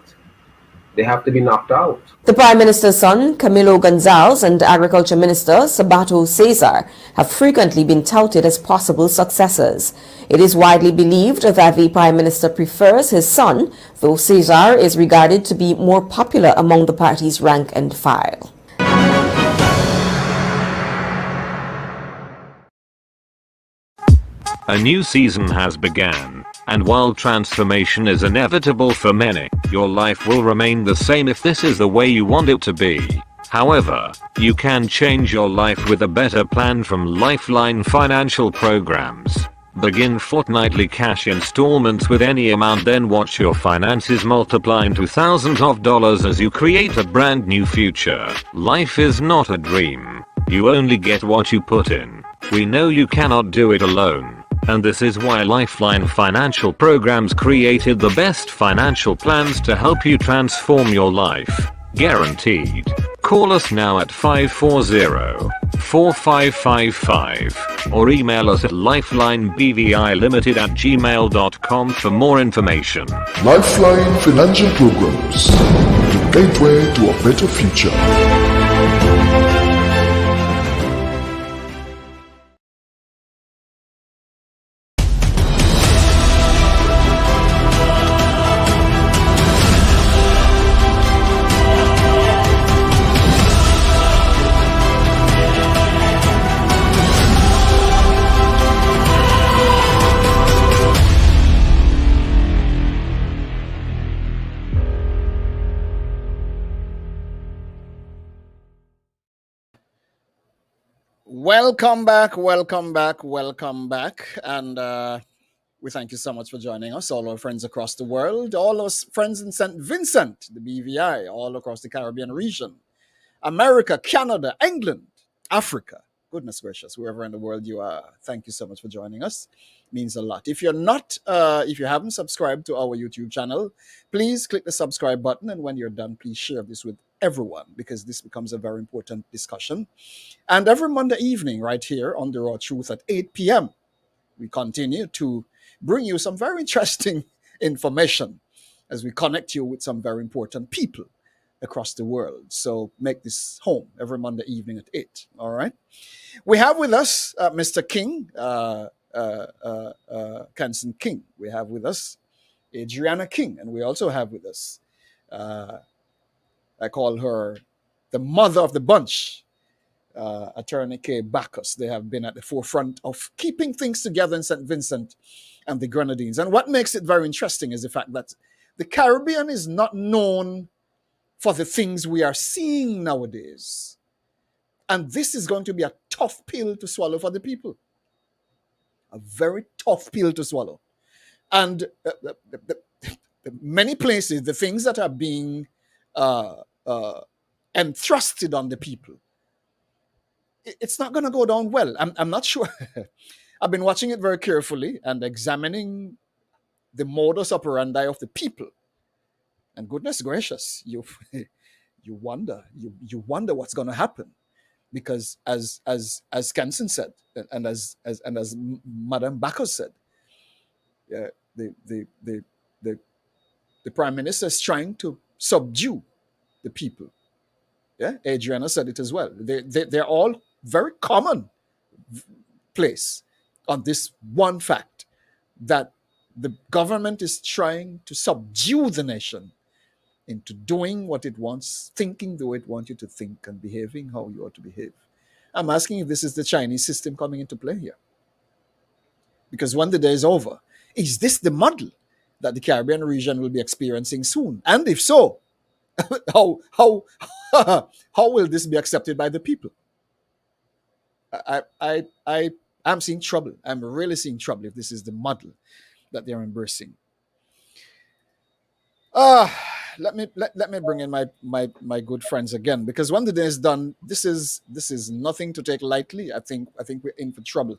They have to be knocked out. The Prime Minister's son, Camilo Gonsalves, and Agriculture Minister, Sabato Cesar, have frequently been touted as possible successors. It is widely believed that the Prime Minister prefers his son, though Cesar is regarded to be more popular among the party's rank and file. A new season has begun, and while transformation is inevitable for many, your life will remain the same if this is the way you want it to be. However, you can change your life with a better plan from Lifeline Financial Programs. Begin fortnightly cash installments with any amount, then watch your finances multiply into thousands of dollars as you create a brand new future. Life is not a dream. You only get what you put in. We know you cannot do it alone. And this is why Lifeline Financial Programs created the best financial plans to help you transform your life. Guaranteed. Call us now at 540-4555 or email us at lifelinebvilimited@gmail.com for more information. Lifeline Financial Programs, the gateway to a better future. Welcome back, welcome back, welcome back. And we thank you so much for joining us, all our friends across the world, all our friends in St. Vincent, the BVI, all across the Caribbean region, America, Canada, England, Africa. Goodness gracious, wherever in the world you are, thank you so much for joining us. It means a lot. If you're not, if you haven't subscribed to our YouTube channel, please click the subscribe button. And when you're done, please share this with everyone, because this becomes a very important discussion. And every Monday evening, right here on The Raw Truth at 8 p.m., we continue to bring you some very interesting information as we connect you with some very important people across the world. So make this home every Monday evening at 8. All right. We have with us Mr. King, Kenson King. We have with us Adriana King. And we also have with us, I call her the mother of the bunch, Attorney Kay Bacchus. They have been at the forefront of keeping things together in St. Vincent and the Grenadines. And what makes it very interesting is the fact that the Caribbean is not known for the things we are seeing nowadays. And this is going to be a tough pill to swallow for the people. A very tough pill to swallow. And many places, the things that are being entrusted on the people, it's not going to go down well. I'm not sure. I've been watching it very carefully and examining the modus operandi of the people. And goodness gracious, you wonder what's going to happen, because as Kenson said, and as Madame Bacchus said, the Prime Minister is trying to subdue the people. Yeah, Adriana said it as well. They're all very common place on this one fact, that the government is trying to subdue the nation into doing what it wants, thinking the way it wants you to think, and behaving how you ought to behave. I'm asking if this is the Chinese system coming into play here. Because when the day is over, is this the model that the Caribbean region will be experiencing soon? And if so, how will this be accepted by the people? I'm seeing trouble. I'm really seeing trouble if this is the model that they're embracing. Let me bring in my good friends again, because when the day is done, this is nothing to take lightly. I think we're in for trouble.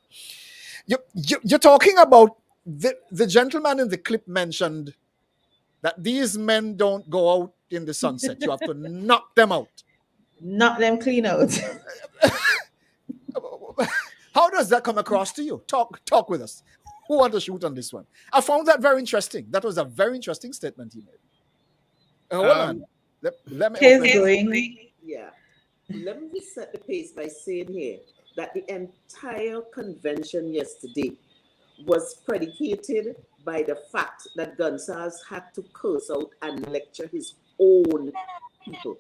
You're talking about the gentleman in the clip mentioned that these men don't go out in the sunset. You have to knock them out. Knock them clean out. How does that come across to you? Talk with us. Who want to shoot on this one? I found that very interesting. That was a very interesting statement he made. Hold on. Let me Yeah. Let me just set the pace by saying here that the entire convention yesterday was predicated by the fact that Gonsalves had to curse out and lecture his own people.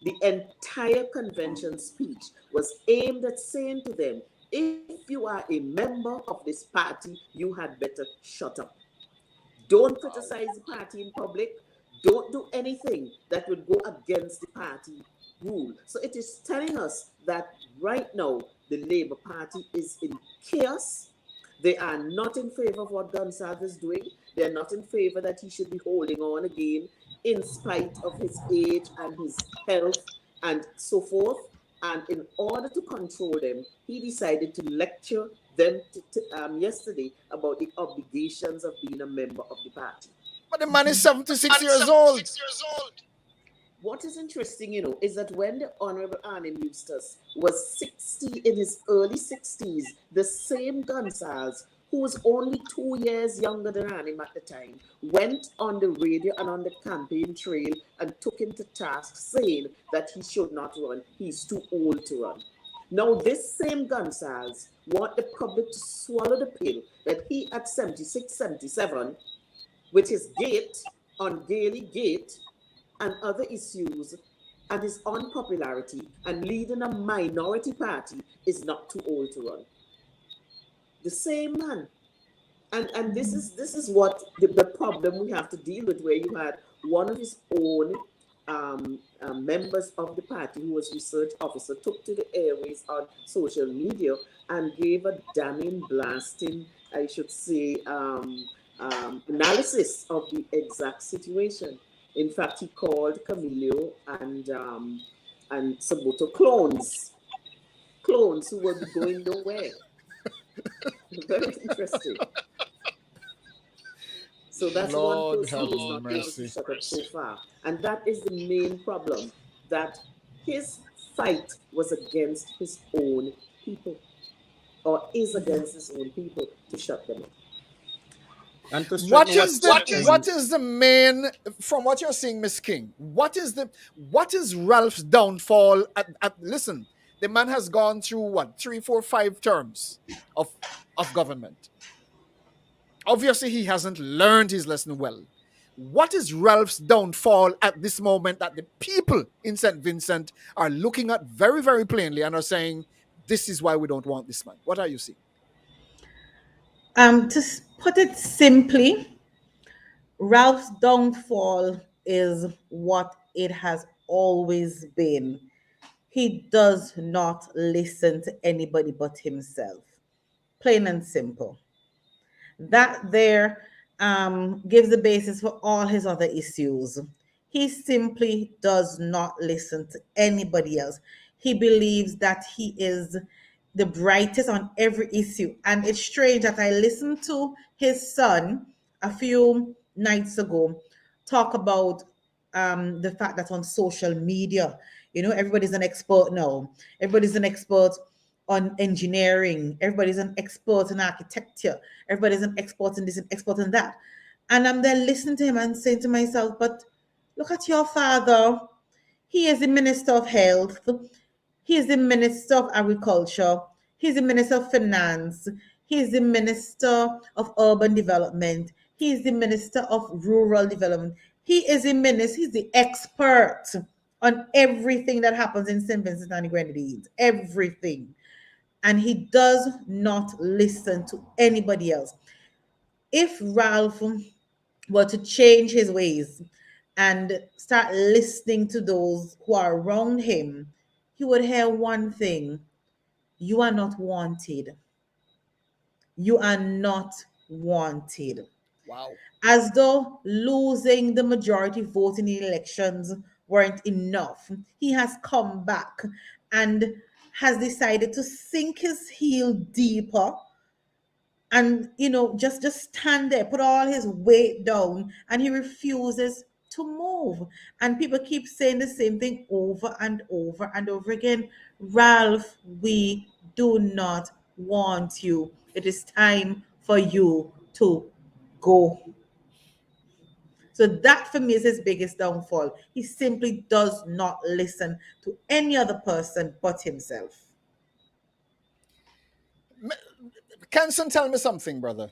The entire convention speech was aimed at saying to them, if you are a member of this party, you had better shut up. Don't criticize the party in public. Don't do anything that would go against the party rule. So it is telling us that right now, the Labour Party is in chaos. They are not in favor of what Gonsalves is doing. They're not in favor that he should be holding on again in spite of his age and his health and so forth. And in order to control them, he decided to lecture them yesterday about the obligations of being a member of the party. But the man is 76 years old. What is interesting, is that when the Honorable Arnim Eustace was 60, in his early 60s, the same Gonsalves, who was only 2 years younger than Arnim at the time, went on the radio and on the campaign trail and took him to task, saying that he should not run. He's too old to run. Now, this same Gonsalves want the public to swallow the pill that he at 76, 77, with his gait, ungainly gait, and other issues, and his unpopularity and leading a minority party, is not too old to run. The same man. And this is what the problem we have to deal with, where you had one of his own members of the party, who was research officer, took to the airways on social media and gave a damning, blasting, I should say, analysis of the exact situation. In fact, he called Camillo and Saboto clones who will be going nowhere. Very interesting. So that's Lord one person who is not able to shut up so far. And that is the main problem, that his fight was against his own people, or is against his own people, to shut them up. And to What is the main, from what you're saying, Miss King? What is Ralph's downfall? Listen, the man has gone through what, 3, 4, 5 terms of government. Obviously, he hasn't learned his lesson well. What is Ralph's downfall at this moment that the people in St. Vincent are looking at very, very plainly and are saying, this is why we don't want this man? What are you seeing? To put it simply, Ralph's downfall is what it has always been. He does not listen to anybody but himself. Plain and simple. That there gives the basis for all his other issues. He simply does not listen to anybody else. He believes that he is the brightest on every issue. And it's strange that I listened to his son a few nights ago talk about the fact that on social media, everybody's an expert now. Everybody's an expert on engineering. Everybody's an expert in architecture. Everybody's an expert in this and expert in that. And I'm there listening to him and saying to myself, but look at your father. He is the Minister of Health. He is the Minister of Agriculture. He's the Minister of Finance. He's the Minister of Urban Development. He's the Minister of Rural Development. He is the minister. He's the expert on everything that happens in St. Vincent and the Grenadines. Everything. And he does not listen to anybody else. If Ralph were to change his ways and start listening to those who are around him, he would hear one thing: you are not wanted. You are not wanted. Wow. As though losing the majority vote in the elections weren't enough, he has come back and has decided to sink his heel deeper and, just stand there, put all his weight down, and he refuses to move. And people keep saying the same thing over and over and over again. Ralph, we do not want you. It is time for you to go. So that for me is his biggest downfall. He simply does not listen to any other person but himself. Kenson, tell me something, brother.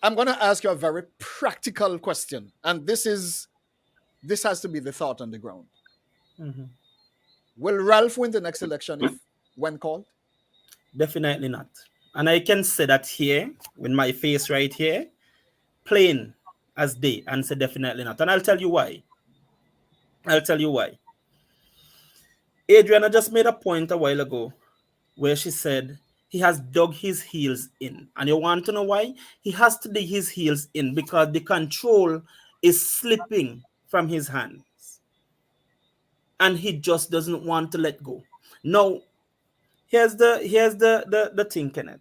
I'm going to ask you a very practical question, and this has to be the thought on the ground. Mm-hmm. Will Ralph win the next election when called? Definitely not. And I can say that here, with my face right here, plain as day, and say definitely not. And I'll tell you why. Adriana just made a point a while ago where she said he has dug his heels in. And you want to know why? He has to dig his heels in because the control is slipping from his hands. And he just doesn't want to let go. Now, here's the thing, Kenneth.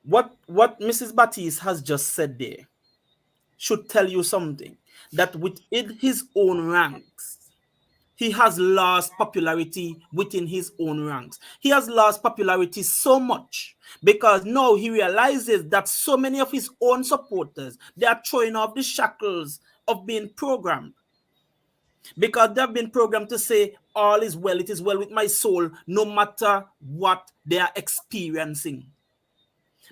What Mrs. Baptiste has just said there should tell you something. That within his own ranks, he has lost popularity within his own ranks. He has lost popularity so much because now he realizes that so many of his own supporters, they are throwing off the shackles of being programmed. Because they've been programmed to say, all is well, it is well with my soul, no matter what they are experiencing.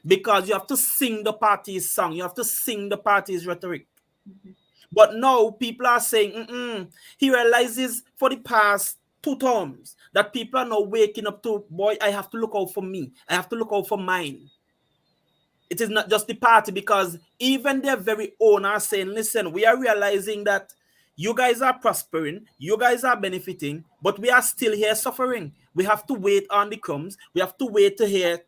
Because you have to sing the party's song, you have to sing the party's rhetoric. But now people are saying, he realizes for the past 2 terms that people are now waking up to, boy, I have to look out for me. I have to look out for mine. It is not just the party, because even their very own are saying, listen, we are realizing that you guys are prospering, you guys are benefiting, but we are still here suffering. We have to wait on the crumbs. We have to wait to hear,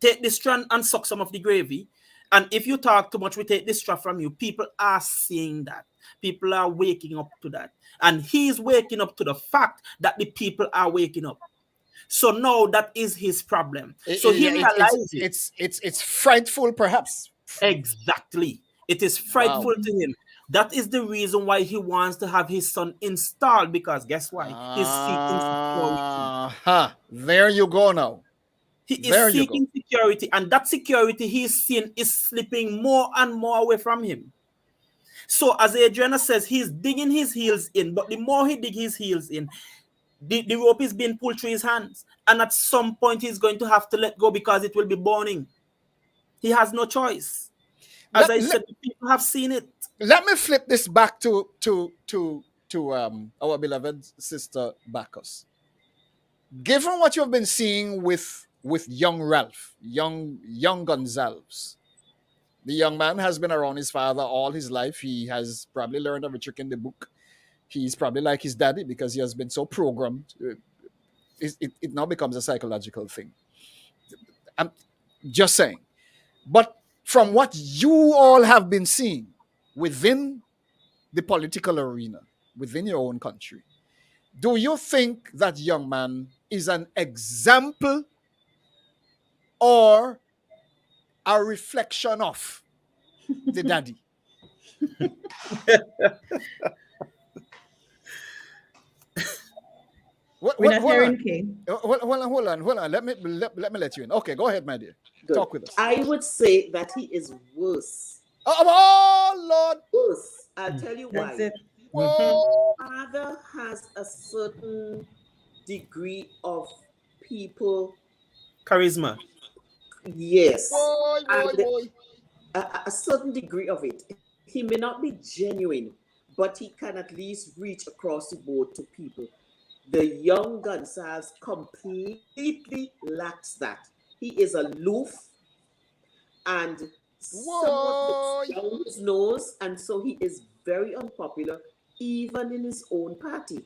take the strand and suck some of the gravy. And if you talk too much, we take this stuff from you. People are seeing that. People are waking up to that. And he's waking up to the fact that the people are waking up. So now that is his problem. So he realizes it's frightful, perhaps. Exactly. It is frightful to him. That is the reason why he wants to have his son installed, because guess why? He's seeking security. There you go now. He is seeking security, and that security he's seeing is slipping more and more away from him. So as Adriana says, he's digging his heels in, but the more he digs his heels in, the rope is being pulled through his hands. And at some point, he's going to have to let go because it will be burning. He has no choice. As I said, people have seen it. Let me flip this back to our beloved sister Bacchus. Given what you've been seeing with young Ralph, young Gonsalves, the young man has been around his father all his life. He has probably learned every trick in the book. He's probably like his daddy because he has been so programmed. It now becomes a psychological thing. I'm just saying. But from what you all have been seeing within the political arena, within your own country, do you think that young man is an example or a reflection of the daddy? We're not hearing King. Hold on. Let me let you in. Okay, go ahead, my dear. Good. Talk with us. I would say that he is worse. Oh Lord! Worse. I'll tell you why. That's it. Father has a certain degree of people charisma. Yes. Boy. A certain degree of it. He may not be genuine, but he can at least reach across the board to people. The young Gonsalves completely lacks that. He is aloof and somewhat down his nose, and so he is very unpopular, even in his own party.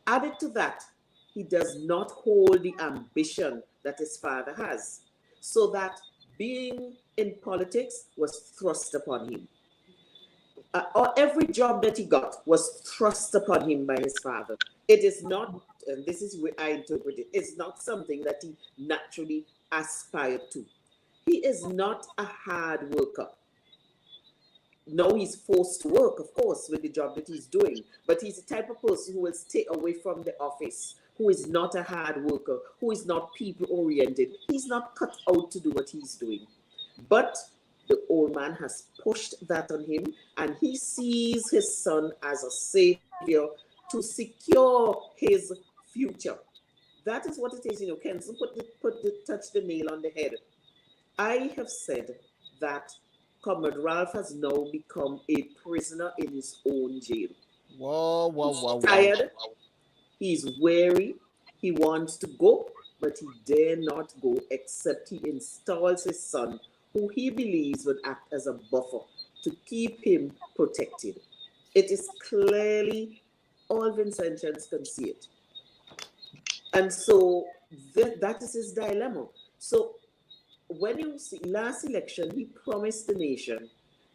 Added to that, he does not hold the ambition that his father has, so that being in politics was thrust upon him. Or every job that he got was thrust upon him by his father. It is not, and this is where I interpret it, it's not something that he naturally aspired to. He is not a hard worker. No, he's forced to work, of course, with the job that he's doing, but he's the type of person who will stay away from the office, who is not a hard worker, who is not people-oriented. He's not cut out to do what he's doing. But the old man has pushed that on him, and he sees his son as a savior to secure his future. That is what it is. Kenson touch the nail on the head. I have said that Comrade Ralph has now become a prisoner in his own jail. He's tired. He's weary. He wants to go, but he dare not go except he installs his son, who he believes would act as a buffer to keep him protected. It is clearly all Vincentians can see it. And so that is his dilemma. So when you see last election, he promised the nation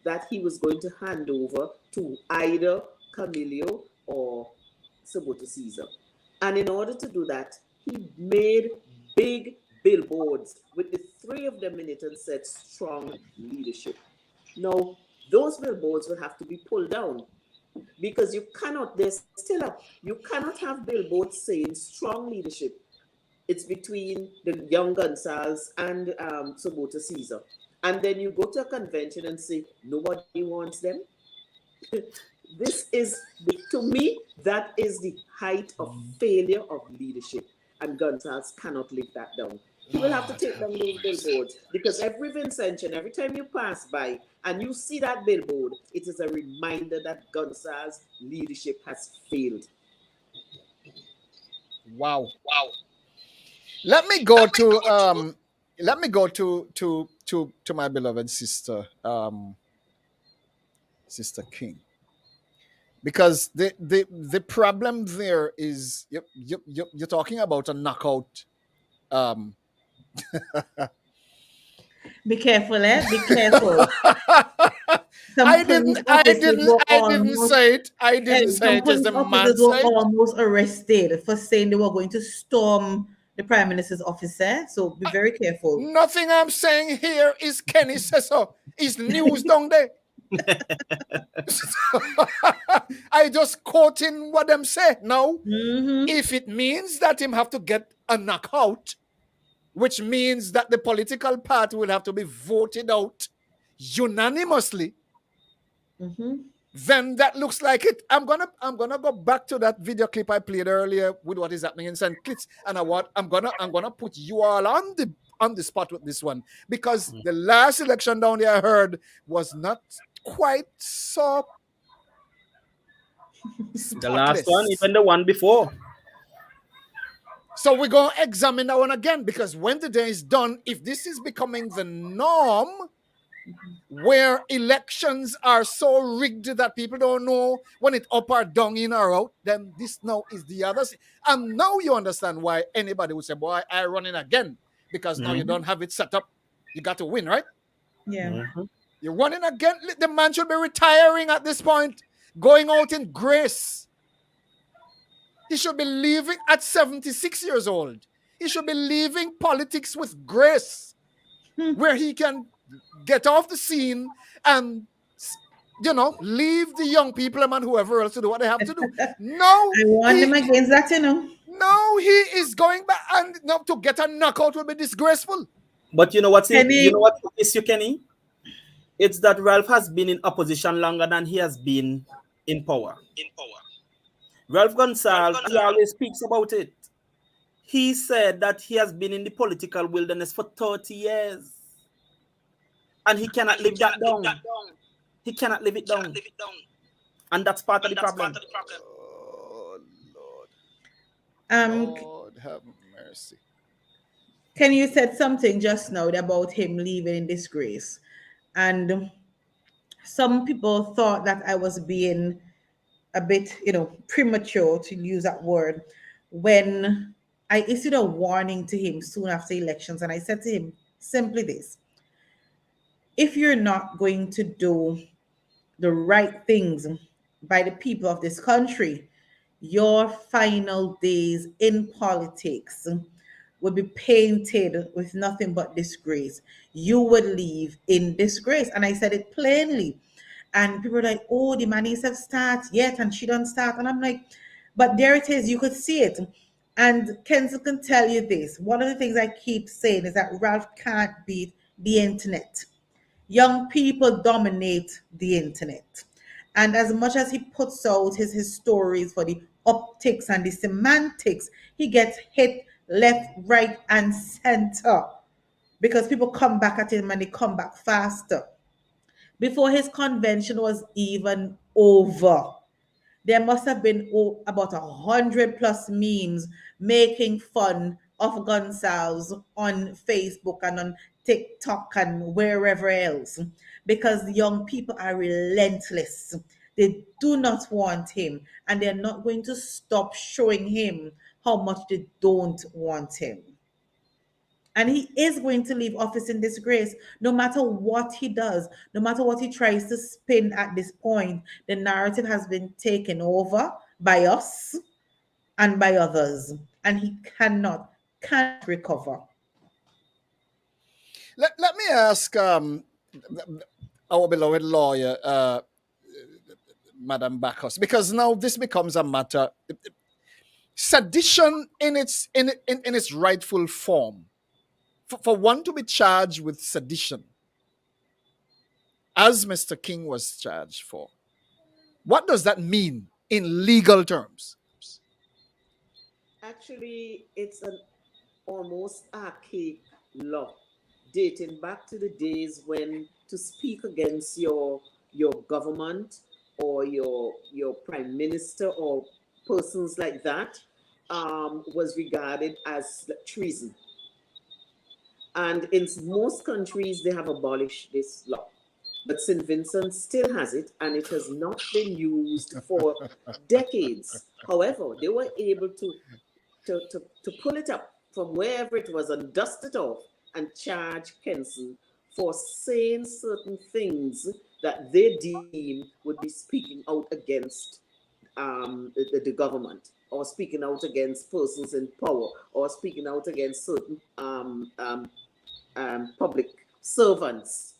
that he was going to hand over to either Camilio or Sabota Caesar. And in order to do that, he made big billboards with the three of them in it and said strong leadership. Now, those billboards will have to be pulled down because you cannot, there's still up, you cannot have billboards saying strong leadership. It's between the young Gonsalves and Sabota Caesar. And then you go to a convention and say, nobody wants them. This is, to me, that is the height of failure of leadership. And Gonsalves cannot live that down. He will have to take down those billboards because every Vincentian, every time you pass by and you see that billboard, it is a reminder that Gonsalves' leadership has failed. Wow. Let me go to my beloved sister, Sister King, because the problem there is you're talking about a knockout. Be careful, Be careful. I didn't say it. I didn't say it as the man officers were said. almost arrested for saying they were going to storm the Prime Minister's office. So be very careful. Nothing I'm saying here is Kenny says so. It's news down there. I just quoting what them say. Now, if it means that him have to get a knockout, which means that the political party will have to be voted out unanimously, then that looks like it. I'm gonna go back to that video clip I played earlier with what is happening in St. Kitts, and I'm gonna put you all on the spot with this one, because the last election down there I heard was not quite so spotless. The last one, even the one before. So we're going to examine that one again, because when the day is done, if this is becoming the norm, where elections are so rigged that people don't know when it up or down, in or out, then this now is the other. And now you understand why anybody would say, boy, I run in again, because now you don't have it set up. You got to win, right? Yeah. You're running again. The man should be retiring at this point, going out in grace. He should be leaving at 76 years old. He should be leaving politics with grace, where he can get off the scene and, leave the young people and whoever else to do what they have to do. No. I warned him against that, No, he is going back, and now to get a knockout will be disgraceful. But you know what is you, Kenny? It's that Ralph has been in opposition longer than he has been in power. Ralph Gonsalves, he always speaks about it. He said that he has been in the political wilderness for 30 years. And he cannot live that down. He cannot live it down. And that's part of the problem. Oh, Lord. Lord have mercy. Ken, you said something just now about him leaving in disgrace. And some people thought that I was being a bit, premature, to use that word, when I issued a warning to him soon after elections. And I said to him simply this: if you're not going to do the right things by the people of this country, your final days in politics would be painted with nothing but disgrace. You would leave in disgrace. And I said it plainly. And people were like, oh, the man needs to start yet, and she don't start. And I'm like, but there it is. You could see it. And Kenzo can tell you this. One of the things I keep saying is that Ralph can't beat the internet. Young people dominate the internet. And as much as he puts out his stories for the optics and the semantics, he gets hit left, right, and center, because people come back at him and they come back faster. Before his convention was even over, there must have been about 100+ memes making fun of Gonsalves on Facebook and on TikTok and wherever else, because the young people are relentless. They do not want him, and they're not going to stop showing him how much they don't want him. And he is going to leave office in disgrace, no matter what he does, no matter what he tries to spin at this point. The narrative has been taken over by us and by others, and he can't recover. Let me ask our beloved lawyer, Madam Bacchus, because now this becomes a matter. Sedition in its rightful form. For one to be charged with sedition, as Mr. King was charged for, what does that mean in legal terms? Actually, it's an almost archaic law dating back to the days when to speak against your government or your prime minister or persons like that was regarded as treason. And in most countries, they have abolished this law. But St. Vincent still has it, and it has not been used for decades. However, they were able to pull it up from wherever it was and dust it off and charge Kenson for saying certain things that they deem would be speaking out against the government, or speaking out against persons in power, or speaking out against certain public servants.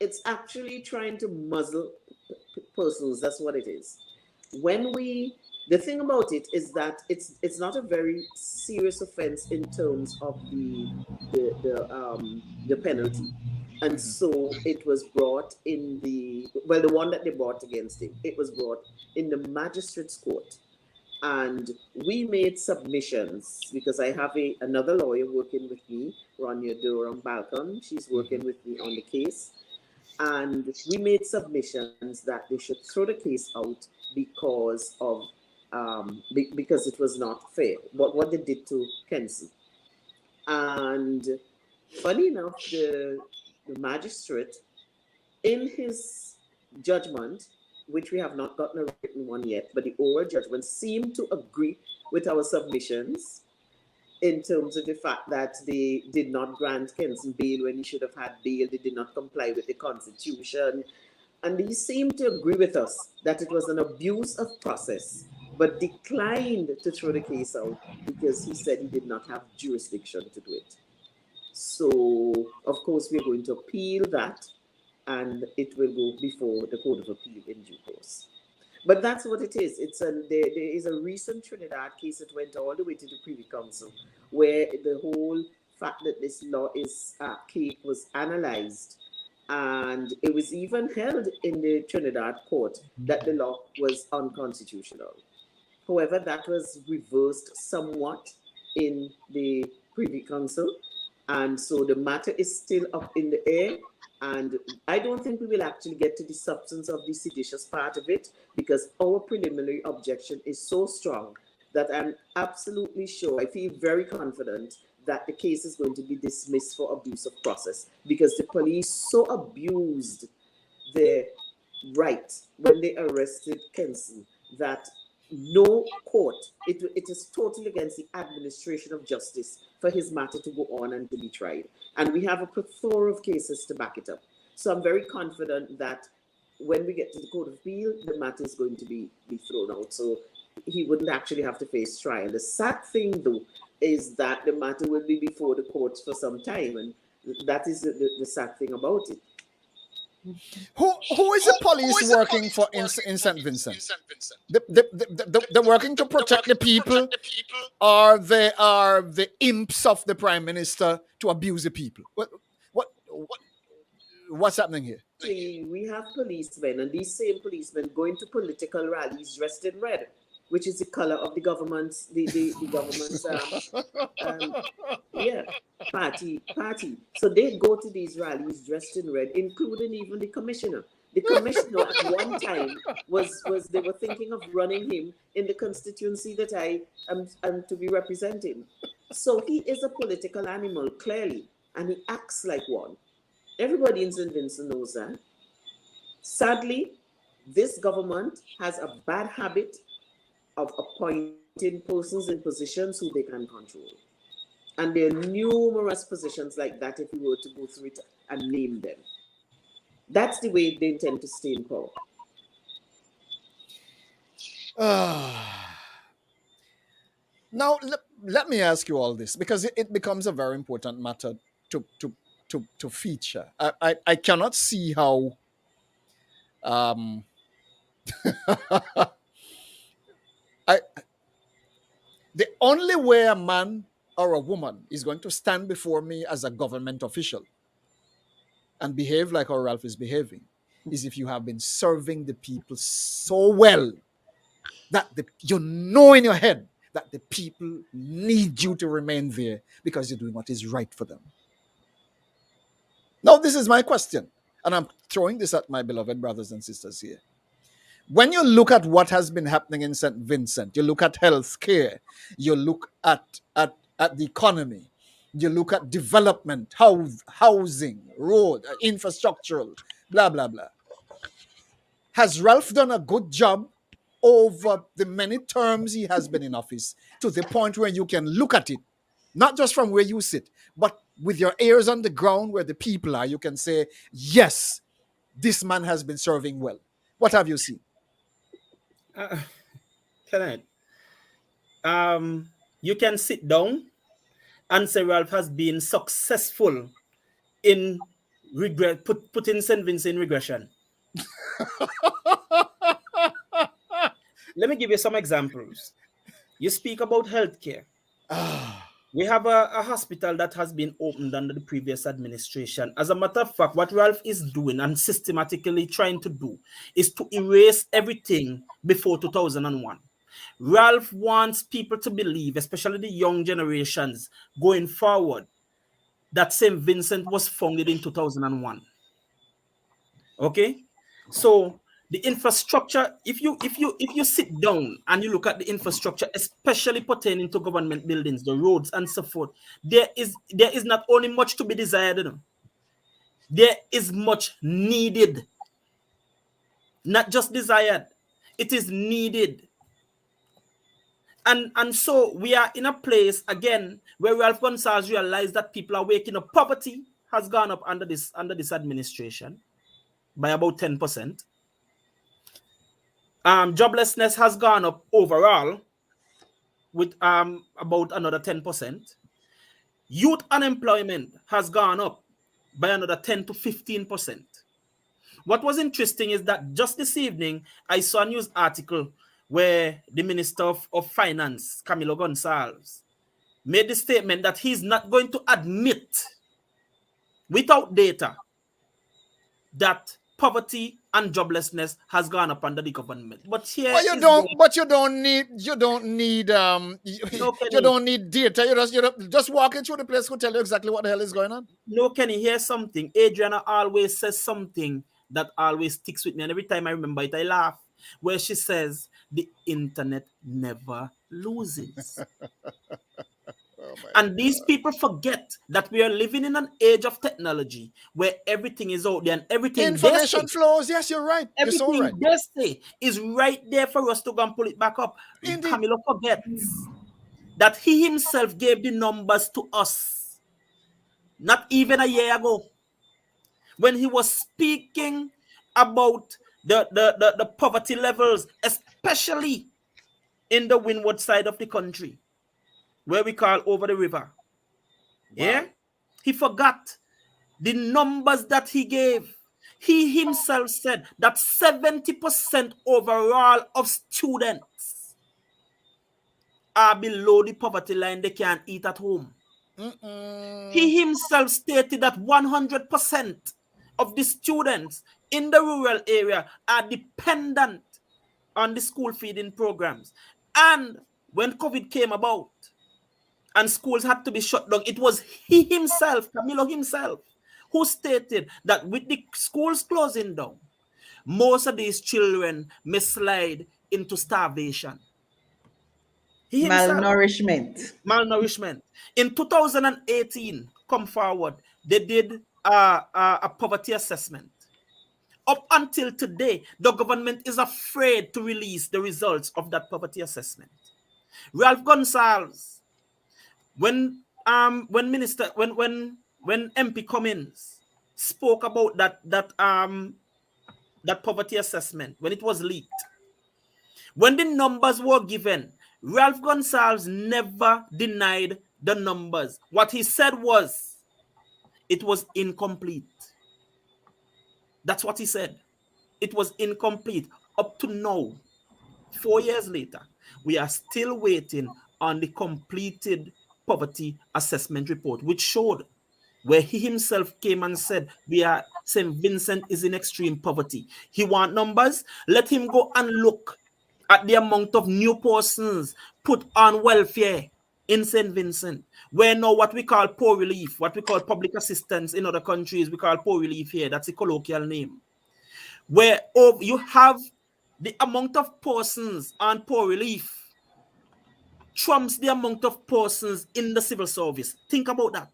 It's actually trying to muzzle persons. That's what it is. The thing about it is that it's not a very serious offense in terms of the penalty, and so it was brought in the one that they brought against him. It was brought in the magistrate's court, and we made submissions because I have another lawyer working with me, Rania Durham Balcom. She's working with me on the case. And we made submissions that they should throw the case out because it was not fair. What they did to Kenson. And funny enough, the magistrate, in his judgment, which we have not gotten a written one yet, but the oral judgment seemed to agree with our submissions in terms of the fact that they did not grant Kenson bail when he should have had bail. They did not comply with the Constitution. And he seemed to agree with us that it was an abuse of process, but declined to throw the case out because he said he did not have jurisdiction to do it. So, of course, we're going to appeal that, and it will go before the Court of Appeal in due course. But that's what it is. There is a recent Trinidad case that went all the way to the Privy Council, where the whole fact that this law is archaic was analyzed, and it was even held in the Trinidad court that the law was unconstitutional. However, that was reversed somewhat in the Privy Council, and so the matter is still up in the air. And I don't think we will actually get to the substance of the seditious part of it, because our preliminary objection is so strong that I'm absolutely sure, I feel very confident that the case is going to be dismissed for abuse of process, because the police so abused their right when they arrested Kenson that no court, it is totally against the administration of justice for his matter to go on and to be tried. And we have a plethora of cases to back it up. So I'm very confident that when we get to the Court of Appeal, the matter is going to be thrown out. So he wouldn't actually have to face trial. The sad thing, though, is that the matter will be before the courts for some time. And that is the sad thing about it. Who is the police working for in St. Vincent? They're working to protect the people, or they are the imps of the prime minister to abuse the people? What's happening here? We have policemen, and these same policemen going to political rallies dressed in red, which is the color of the government's party. So they go to these rallies dressed in red, including even the commissioner. The commissioner at one time was they were thinking of running him in the constituency that I am to be representing. So he is a political animal, clearly, and he acts like one. Everybody in St. Vincent knows that. Sadly, this government has a bad habit of appointing appointing persons in positions who they can control. And there are numerous positions like that if we were to go through it and name them. That's the way they intend to stay in power. Now, let me ask you all this, because it becomes a very important matter to feature. I cannot see how I the only way a man or a woman is going to stand before me as a government official and behave like how Ralph is behaving is if you have been serving the people so well that you know in your head that the people need you to remain there because you're doing what is right for them. Now, this is my question, and I'm throwing this at my beloved brothers and sisters here. When you look at what has been happening in St. Vincent, you look at healthcare, you look at the economy, you look at development, housing, road, infrastructural, blah, blah, blah. Has Ralph done a good job over the many terms he has been in office to the point where you can look at it, not just from where you sit, but with your ears on the ground where the people are, you can say, yes, this man has been serving well. What have you seen? You can sit down and say Ralph has been successful in putting St. Vincent in regression. Let me give you some examples. You speak about healthcare. We have a hospital that has been opened under the previous administration. As a matter of fact, what Ralph is doing and systematically trying to do is to erase everything before 2001. Ralph wants people to believe, especially the young generations going forward, that St. Vincent was founded in 2001. Okay? So the infrastructure, if you sit down and you look at the infrastructure, especially pertaining to government buildings, the roads and so forth, there is not only much to be desired, there is much needed. Not just desired, it is needed. And so we are in a place again where Ralph Gonsalves realized that people are waking up. Poverty has gone up under this administration by about 10%. Joblessness has gone up overall with about another 10%. Youth unemployment has gone up by another 10 to 15%. What was interesting is that just this evening, I saw a news article where the Minister of Finance, Camilo Gonsalves, made the statement that he's not going to admit without data that poverty and joblessness has gone up under the government. But here you don't need data. You just walking through the place could tell you exactly what the hell is going on. No, Kenny, here's something. Adriana always says something that always sticks with me, and every time I remember it, I laugh. Where she says, the internet never loses. And these people forget that we are living in an age of technology where everything is out there and everything information flows. Yes, you're right. Everything you're so right. They say is right there for us to go and pull it back up. Camilo forgets that he himself gave the numbers to us not even a year ago when he was speaking about the poverty levels, especially in the windward side of the country, where we call over the river. Wow. Yeah? He forgot the numbers that he gave. He himself said that 70% overall of students are below the poverty line. They can't eat at home. He himself stated that 100% of the students in the rural area are dependent on the school feeding programs. And when COVID came about and schools had to be shut down, it was he himself, Camilo himself, who stated that with the schools closing down, most of these children may slide into starvation. Malnourishment. In 2018, come forward, they did a poverty assessment. Up until today, the government is afraid to release the results of that poverty assessment. Ralph Gonsalves, when MP Cummins spoke about that poverty assessment, when it was leaked, when the numbers were given, Ralph Gonsalves never denied the numbers. What he said was, it was incomplete. That's what he said. It was incomplete. Up to now, 4 years later, we are still waiting on the completed poverty assessment report, which showed where he himself came and said, St. Vincent is in extreme poverty. He want numbers? Let him go and look at the amount of new persons put on welfare in St. Vincent. Where now what we call poor relief, what we call public assistance in other countries, we call poor relief here. That's a colloquial name. Where you have the amount of persons on poor relief trumps the amount of persons in the civil service. Think about that.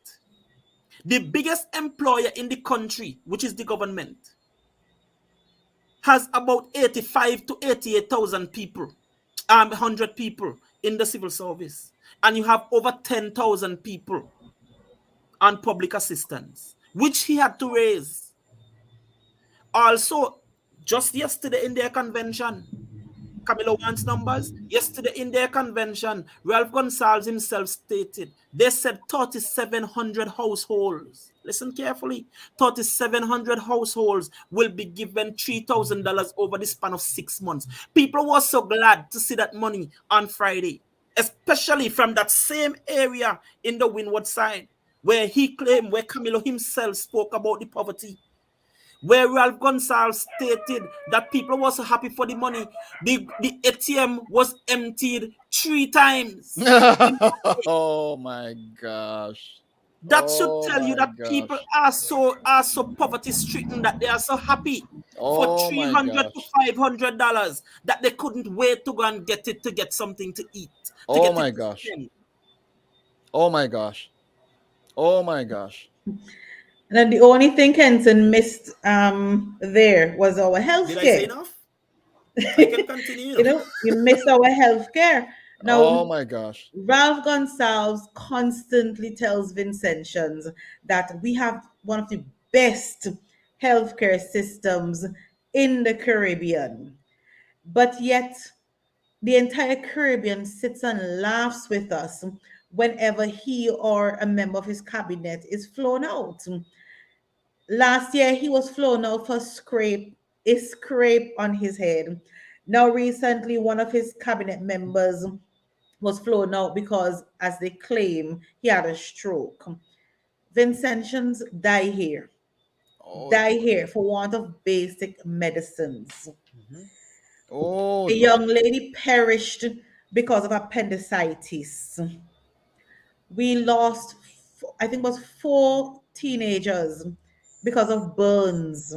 The biggest employer in the country, which is the government, has about 85 to 88,000 people, 100 people in the civil service. And you have over 10,000 people on public assistance, which he had to raise. Also, just yesterday in their convention, Camilo wants numbers. Yesterday in their convention, Ralph Gonsalves himself stated, they said 3,700 households. Listen carefully. 3,700 households will be given $3,000 over the span of 6 months. People were so glad to see that money on Friday, especially from that same area in the Windward side, where he claimed, where Camilo himself spoke about the poverty, where Ralph Gonsalves stated that people were so happy for the money. The ATM was emptied 3 times. Oh my gosh. That should tell you that people are so poverty stricken that they are so happy for $300 to $500 that they couldn't wait to go and get it, to get something to eat. Oh my gosh. Oh my gosh. Oh my gosh. And then the only thing Kenton missed there was our health care. Did I say enough? I can continue. You missed our health care. Now, oh my gosh. Ralph Gonsalves constantly tells Vincentians that we have one of the best healthcare systems in the Caribbean. But yet, the entire Caribbean sits and laughs with us whenever he or a member of his cabinet is flown out. Last year, he was flown out for a scrape on his head. Now, recently, one of his cabinet members was flown out because, as they claim, he had a stroke. Vincentians die here. Die here for want of basic medicines. A young lady perished because of appendicitis. We lost, I think it was 4 teenagers because of burns.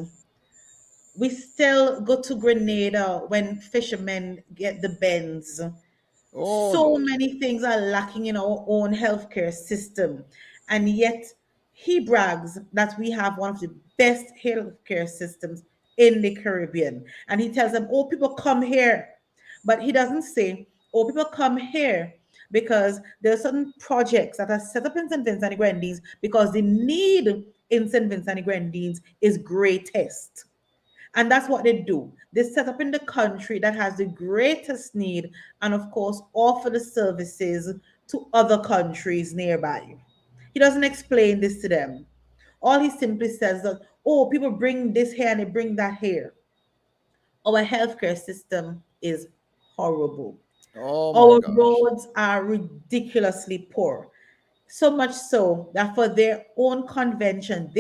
We still go to Grenada when fishermen get the bends. So many things are lacking in our own healthcare system. And yet he brags that we have one of the best healthcare systems in the Caribbean. And he tells them, oh, people come here. But he doesn't say, oh, people come here because there are certain projects that are set up in St. Vincent the Grenadines because the need in St. Vincent the Grenadines is greatest. And that's what they do. They set up in the country that has the greatest need and, of course, offer the services to other countries nearby. He doesn't explain this to them. All he simply says that, oh, people bring this here and they bring that here. Our healthcare system is horrible. Our roads are ridiculously poor. So much so that for their own convention,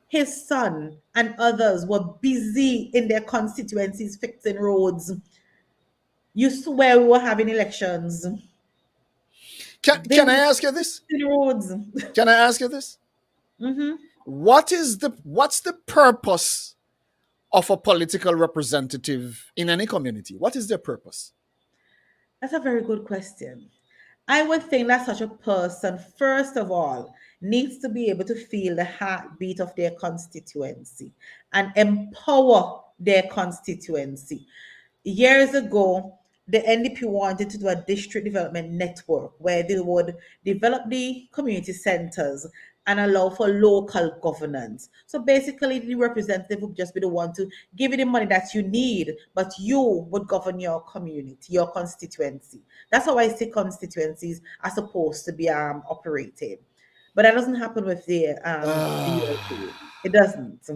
his son and others were busy in their constituencies fixing roads. You swear we were having elections. Can I ask you this? Roads. Can I ask you this? Mm-hmm. What's the purpose of a political representative in any community? What is their purpose? That's a very good question. I would think that such a person, first of all, needs to be able to feel the heartbeat of their constituency and empower their constituency. Years ago, the NDP wanted to do a district development network where they would develop the community centers and allow for local governance. So basically, the representative would just be the one to give you the money that you need, but you would govern your community, your constituency. That's how I see constituencies are supposed to be operated. But that doesn't happen with the ULP. It doesn't.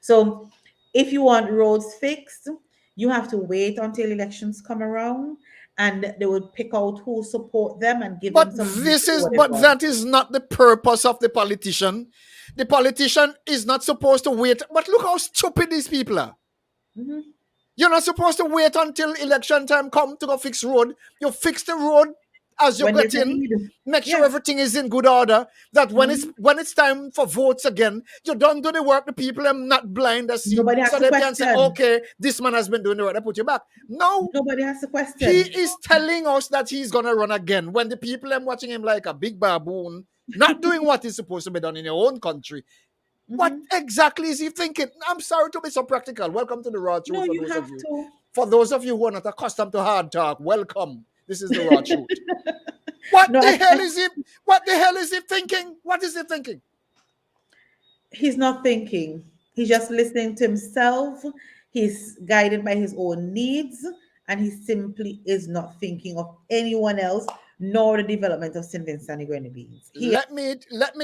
So if you want roads fixed, you have to wait until elections come around, and they would pick out who support them and give them some money to do But whatever. that is not the purpose of the politician. The politician is not supposed to wait. But look how stupid these people are. You're not supposed to wait until election time come to go fix road. You fix the road as you get in. Make sure everything is in good order. That when it's time for votes again, you don't do the work. The people are not blind as see. Nobody has So to they can say, question. okay, this man has been doing the work. They put you back. No. Nobody has to question. He is telling us that he's gonna run again when the people are watching him like a big baboon, not doing what is supposed to be done in your own country. What exactly is he thinking? I'm sorry to be so practical. Welcome to the Raw Truth. No, for you those have of you. to. For those of you who are not accustomed to hard talk, welcome. This is the Raw Truth. What the hell is he? What the hell is he thinking? What is he thinking? He's not thinking. He's just listening to himself. He's guided by his own needs, and he simply is not thinking of anyone else nor the development of St. Vincent the Grenadines. Let me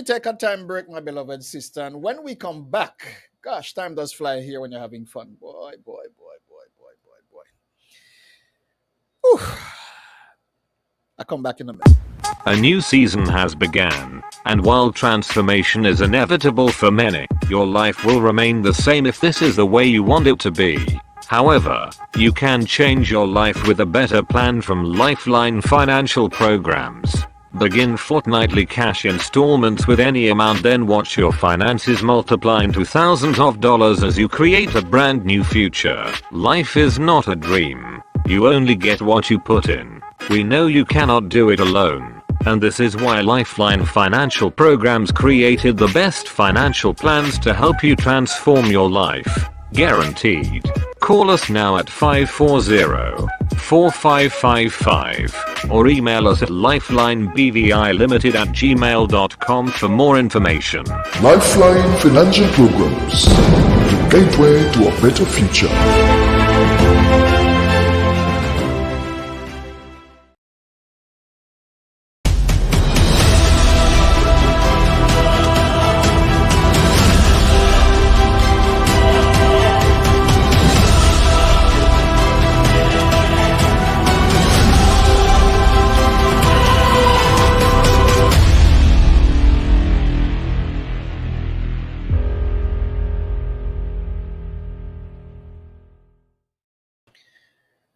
take a time break, my beloved sister, and when we come back, gosh, time does fly here when you're having fun. Boy. Whew. I'll come back in a minute. A new season has begun, and while transformation is inevitable for many, your life will remain the same if this is the way you want it to be. However, you can change your life with a better plan from Lifeline Financial Programs. Begin fortnightly cash installments with any amount, then watch your finances multiply into thousands of dollars as you create a brand new future. Life is not a dream. You only get what you put in. We know you cannot do it alone. And this is why Lifeline Financial Programs created the best financial plans to help you transform your life. Guaranteed. Call us now at 540-4555 or email us at lifelinebvilimited@gmail.com for more information. Lifeline Financial Programs, the gateway to a better future.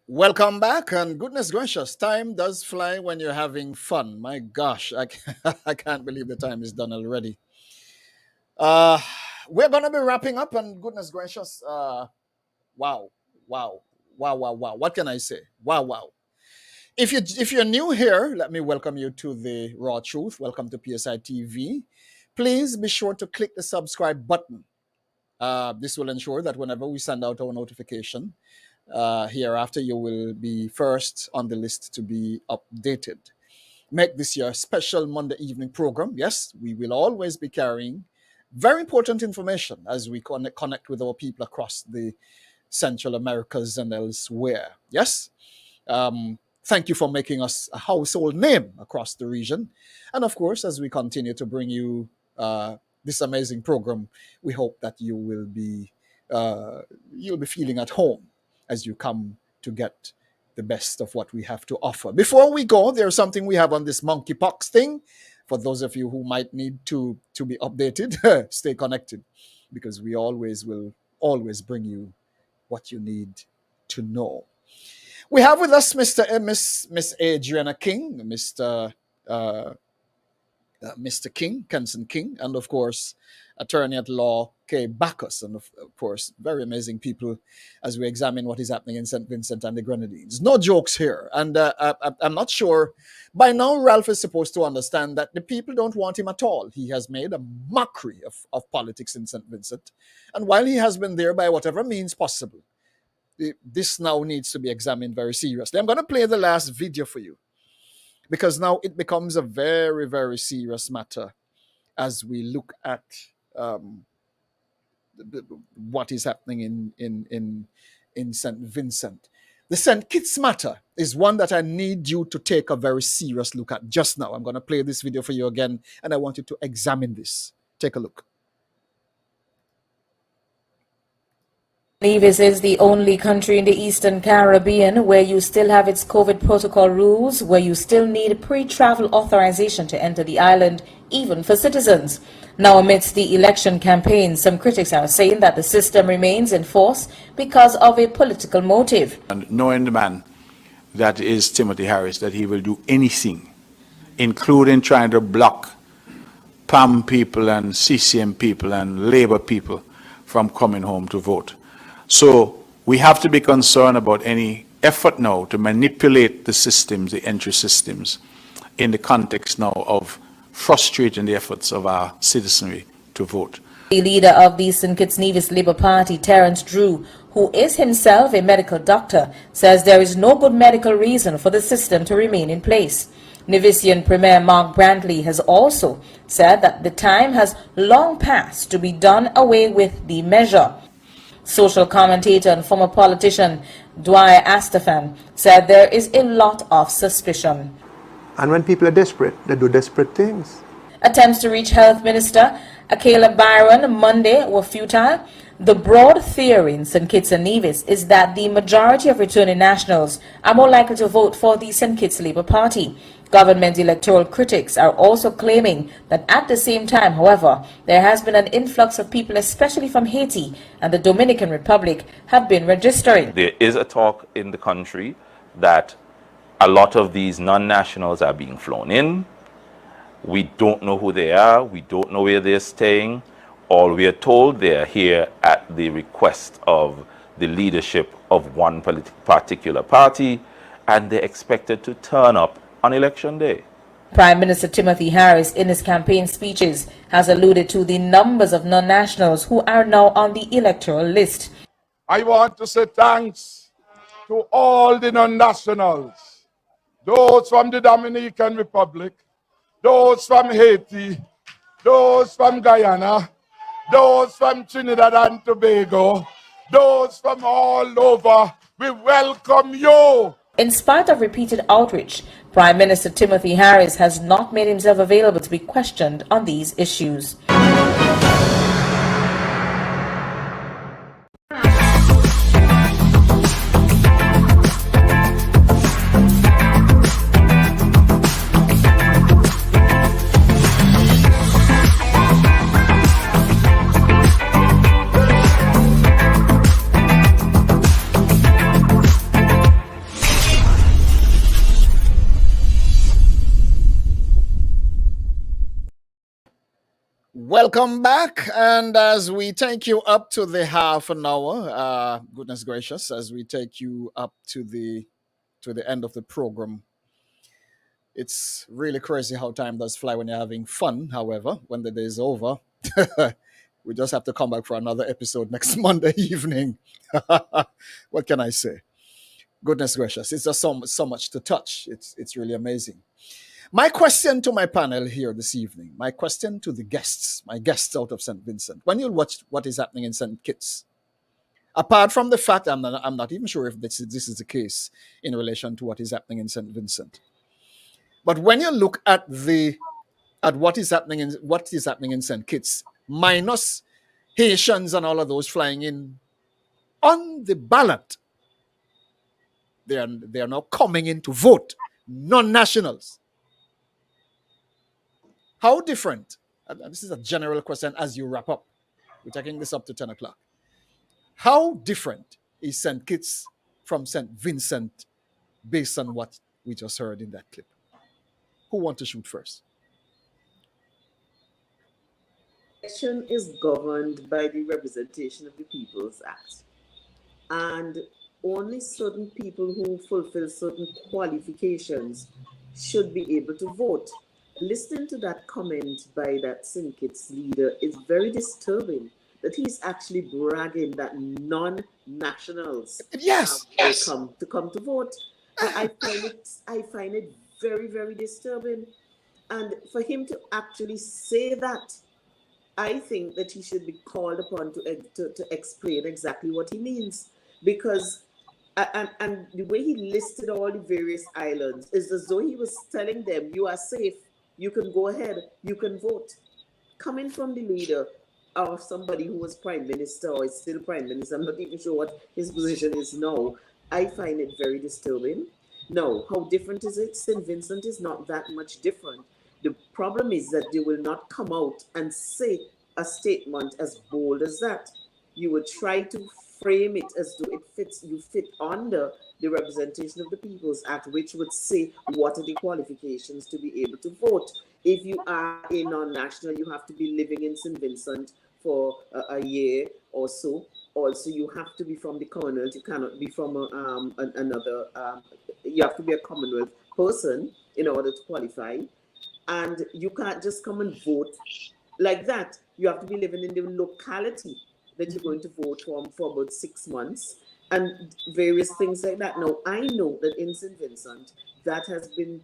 Welcome back, and goodness gracious, time does fly when you're having fun. My gosh, I can't believe the time is done already. We're gonna be wrapping up, and goodness gracious, wow. What can I say? Wow. If you're new here, let me welcome you to the Raw Truth. Welcome to PSI TV. Please be sure to click the subscribe button. This will ensure that whenever we send out our notification, hereafter you will be first on the list to be updated. Make this your special Monday evening program. Yes, we will always be carrying very important information as we connect with our people across the Central Americas and elsewhere. Yes. Thank you for making us a household name across the region. And of course, as we continue to bring you this amazing program, we hope that you'll be feeling at home as you come to get the best of what we have to offer. Before we go, there's something we have on this monkeypox thing. For those of you who might need to be updated, stay connected, because we will always bring you what you need to know. We have with us Miss Adriana King, Mr. King, Kenson King, and of course, attorney at law Kay Bacchus, and of course, very amazing people as we examine what is happening in St. Vincent and the Grenadines. No jokes here, and I'm not sure. By now, Ralph is supposed to understand that the people don't want him at all. He has made a mockery of politics in St. Vincent, and while he has been there by whatever means possible, this now needs to be examined very seriously. I'm going to play the last video for you because now it becomes a very, very serious matter as we look at what is happening in St. Vincent. The St. Kitts matter is one that I need you to take a very serious look at just now. I'm going to play this video for you again, and I want you to examine this. Take a look. Nevis is the only country in the Eastern Caribbean where you still have its COVID protocol rules, where you still need pre-travel authorization to enter the island, even for citizens. Now, amidst the election campaign, some critics are saying that the system remains in force because of a political motive. And knowing the man that is Timothy Harris, that he will do anything, including trying to block PAM people and CCM people and Labour people from coming home to vote. So we have to be concerned about any effort now to manipulate the systems, the entry systems, in the context now of frustrating the efforts of our citizenry to vote. The leader of the St. Kitts Nevis Labour Party, Terence Drew, who is himself a medical doctor, says there is no good medical reason for the system to remain in place. Nevisian Premier Mark Brantley has also said that the time has long passed to be done away with the measure. Social commentator and former politician Dwyer Astafan said there is a lot of suspicion. And when people are desperate, they do desperate things. Attempts to reach Health Minister Akela Byron Monday were futile. The broad theory in St. Kitts and Nevis is that the majority of returning nationals are more likely to vote for the St. Kitts Labour Party. Government electoral critics are also claiming that at the same time, however, there has been an influx of people, especially from Haiti and the Dominican Republic, have been registering. There is a talk in the country that a lot of these non-nationals are being flown in. We don't know who they are. We don't know where they're staying. All we are told, they are here at the request of the leadership of one particular party, and they're expected to turn up on election day. Prime Minister Timothy Harris, in his campaign speeches, has alluded to the numbers of non-nationals who are now on the electoral list. I want to say thanks to all the non-nationals, those from the Dominican Republic, those from Haiti, those from Guyana, those from Trinidad and Tobago, those from all over. We welcome you. In spite of repeated outreach, Prime Minister Timothy Harris has not made himself available to be questioned on these issues. Welcome back, and as we take you up to the half an hour, goodness gracious, as we take you up to the end of the program, it's really crazy how time does fly when you're having fun. However, when the day is over, we just have to come back for another episode next Monday evening. What can I say? Goodness gracious, it's just so much to touch. It's really amazing. My question to my panel here this evening, my question to the guests, my guests out of St. Vincent, when you watch what is happening in St. Kitts, apart from the fact I'm not even sure if this is the case in relation to what is happening in St. Vincent, but when you look at what is happening in St. Kitts, minus Haitians and all of those flying in on the ballot, they are now coming in to vote, non-nationals. How different, and this is a general question as you wrap up, we're taking this up to 10 o'clock. How different is St. Kitts from St. Vincent based on what we just heard in that clip? Who wants to shoot first? Election is governed by the Representation of the People's Act. And only certain people who fulfill certain qualifications should be able to vote. Listening to that comment by that St. Kitts leader is very disturbing, that he's actually bragging that non-nationals Yes. will come to vote. I find it very, very disturbing. And for him to actually say that, I think that he should be called upon to explain exactly what he means. Because, and the way he listed all the various islands is as though he was telling them, you are safe, you can go ahead, you can vote. Coming from the leader or somebody who was prime minister or is still prime minister, I'm not even sure what his position is now, I find it very disturbing. No, how different is it? St. Vincent is not that much different. The problem is that they will not come out and say a statement as bold as that. You will try to frame it as though you fit under the Representation of the Peoples Act, which would say what are the qualifications to be able to vote. If you are a non-national, you have to be living in St. Vincent for a year or so. Also, you have to be from the Commonwealth. You cannot be from another. You have to be a Commonwealth person in order to qualify. And you can't just come and vote like that. You have to be living in the locality that you're going to vote for about 6 months and various things like that. Now, I know that in St. Vincent, that has been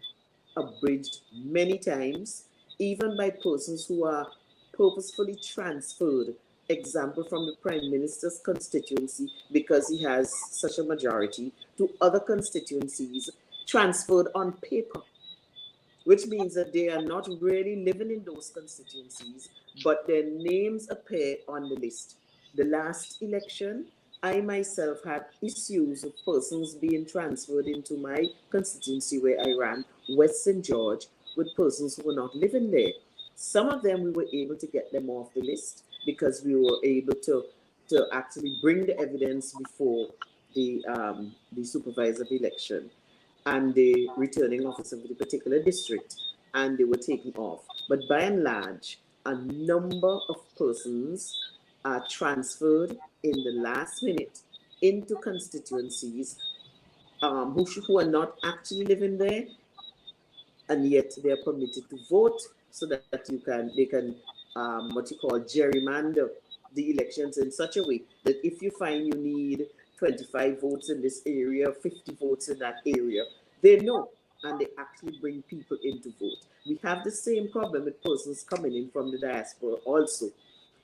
abridged many times, even by persons who are purposefully transferred. Example, from the Prime Minister's constituency, because he has such a majority, to other constituencies, transferred on paper, which means that they are not really living in those constituencies, but their names appear on the list. The last election, I myself had issues of persons being transferred into my constituency where I ran, West St. George, with persons who were not living there. Some of them, we were able to get them off the list because we were able to actually bring the evidence before the supervisor of election and the returning officer of the particular district, and they were taken off. But by and large, a number of persons are transferred in the last minute into constituencies who are not actually living there, and yet they are permitted to vote so that they can what you call gerrymander the elections in such a way that if you find you need 25 votes in this area, 50 votes in that area, they know, and they actually bring people in to vote. We have the same problem with persons coming in from the diaspora also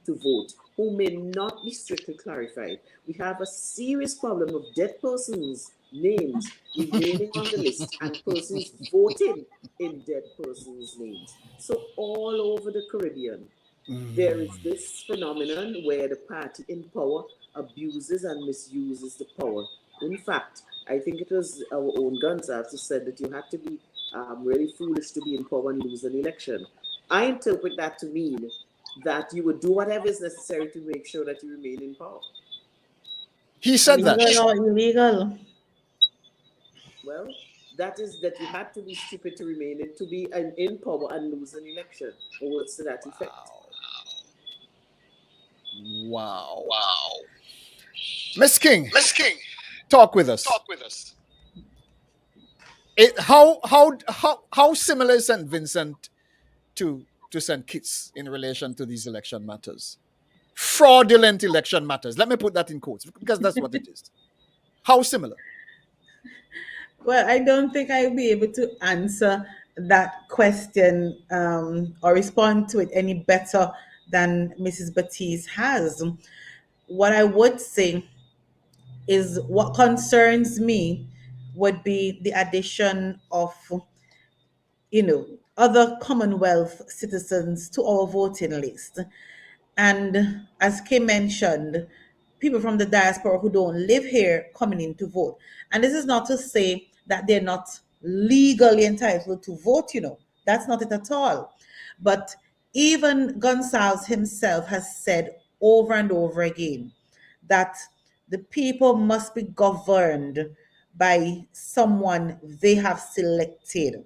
to vote, who may not be strictly clarified. We have a serious problem of dead persons' names remaining on the list and persons voting in dead persons' names. So all over the Caribbean, there is this phenomenon where the party in power abuses and misuses the power. In fact, I think it was our own Gonsalves who said that you had to be really foolish to be in power and lose an election. I interpret that to mean that you would do whatever is necessary to make sure that you remain in power. He said that. Legal or illegal? Well, that is that you had to be stupid to remain in, to be in power and lose an election, or words to that effect. Wow. Miss King, talk with us. How similar is St. Vincent to St. Kitts in relation to these election matters? Fraudulent election matters. Let me put that in quotes because that's what it is. How similar? Well, I don't think I'll be able to answer that question or respond to it any better than Mrs. Baptiste has. What I would say is what concerns me would be the addition of, other Commonwealth citizens to our voting list. And as Kim mentioned, people from the diaspora who don't live here coming in to vote. And this is not to say that they're not legally entitled to vote, That's not it at all. But even Gonsalves himself has said over and over again that the people must be governed by someone they have selected.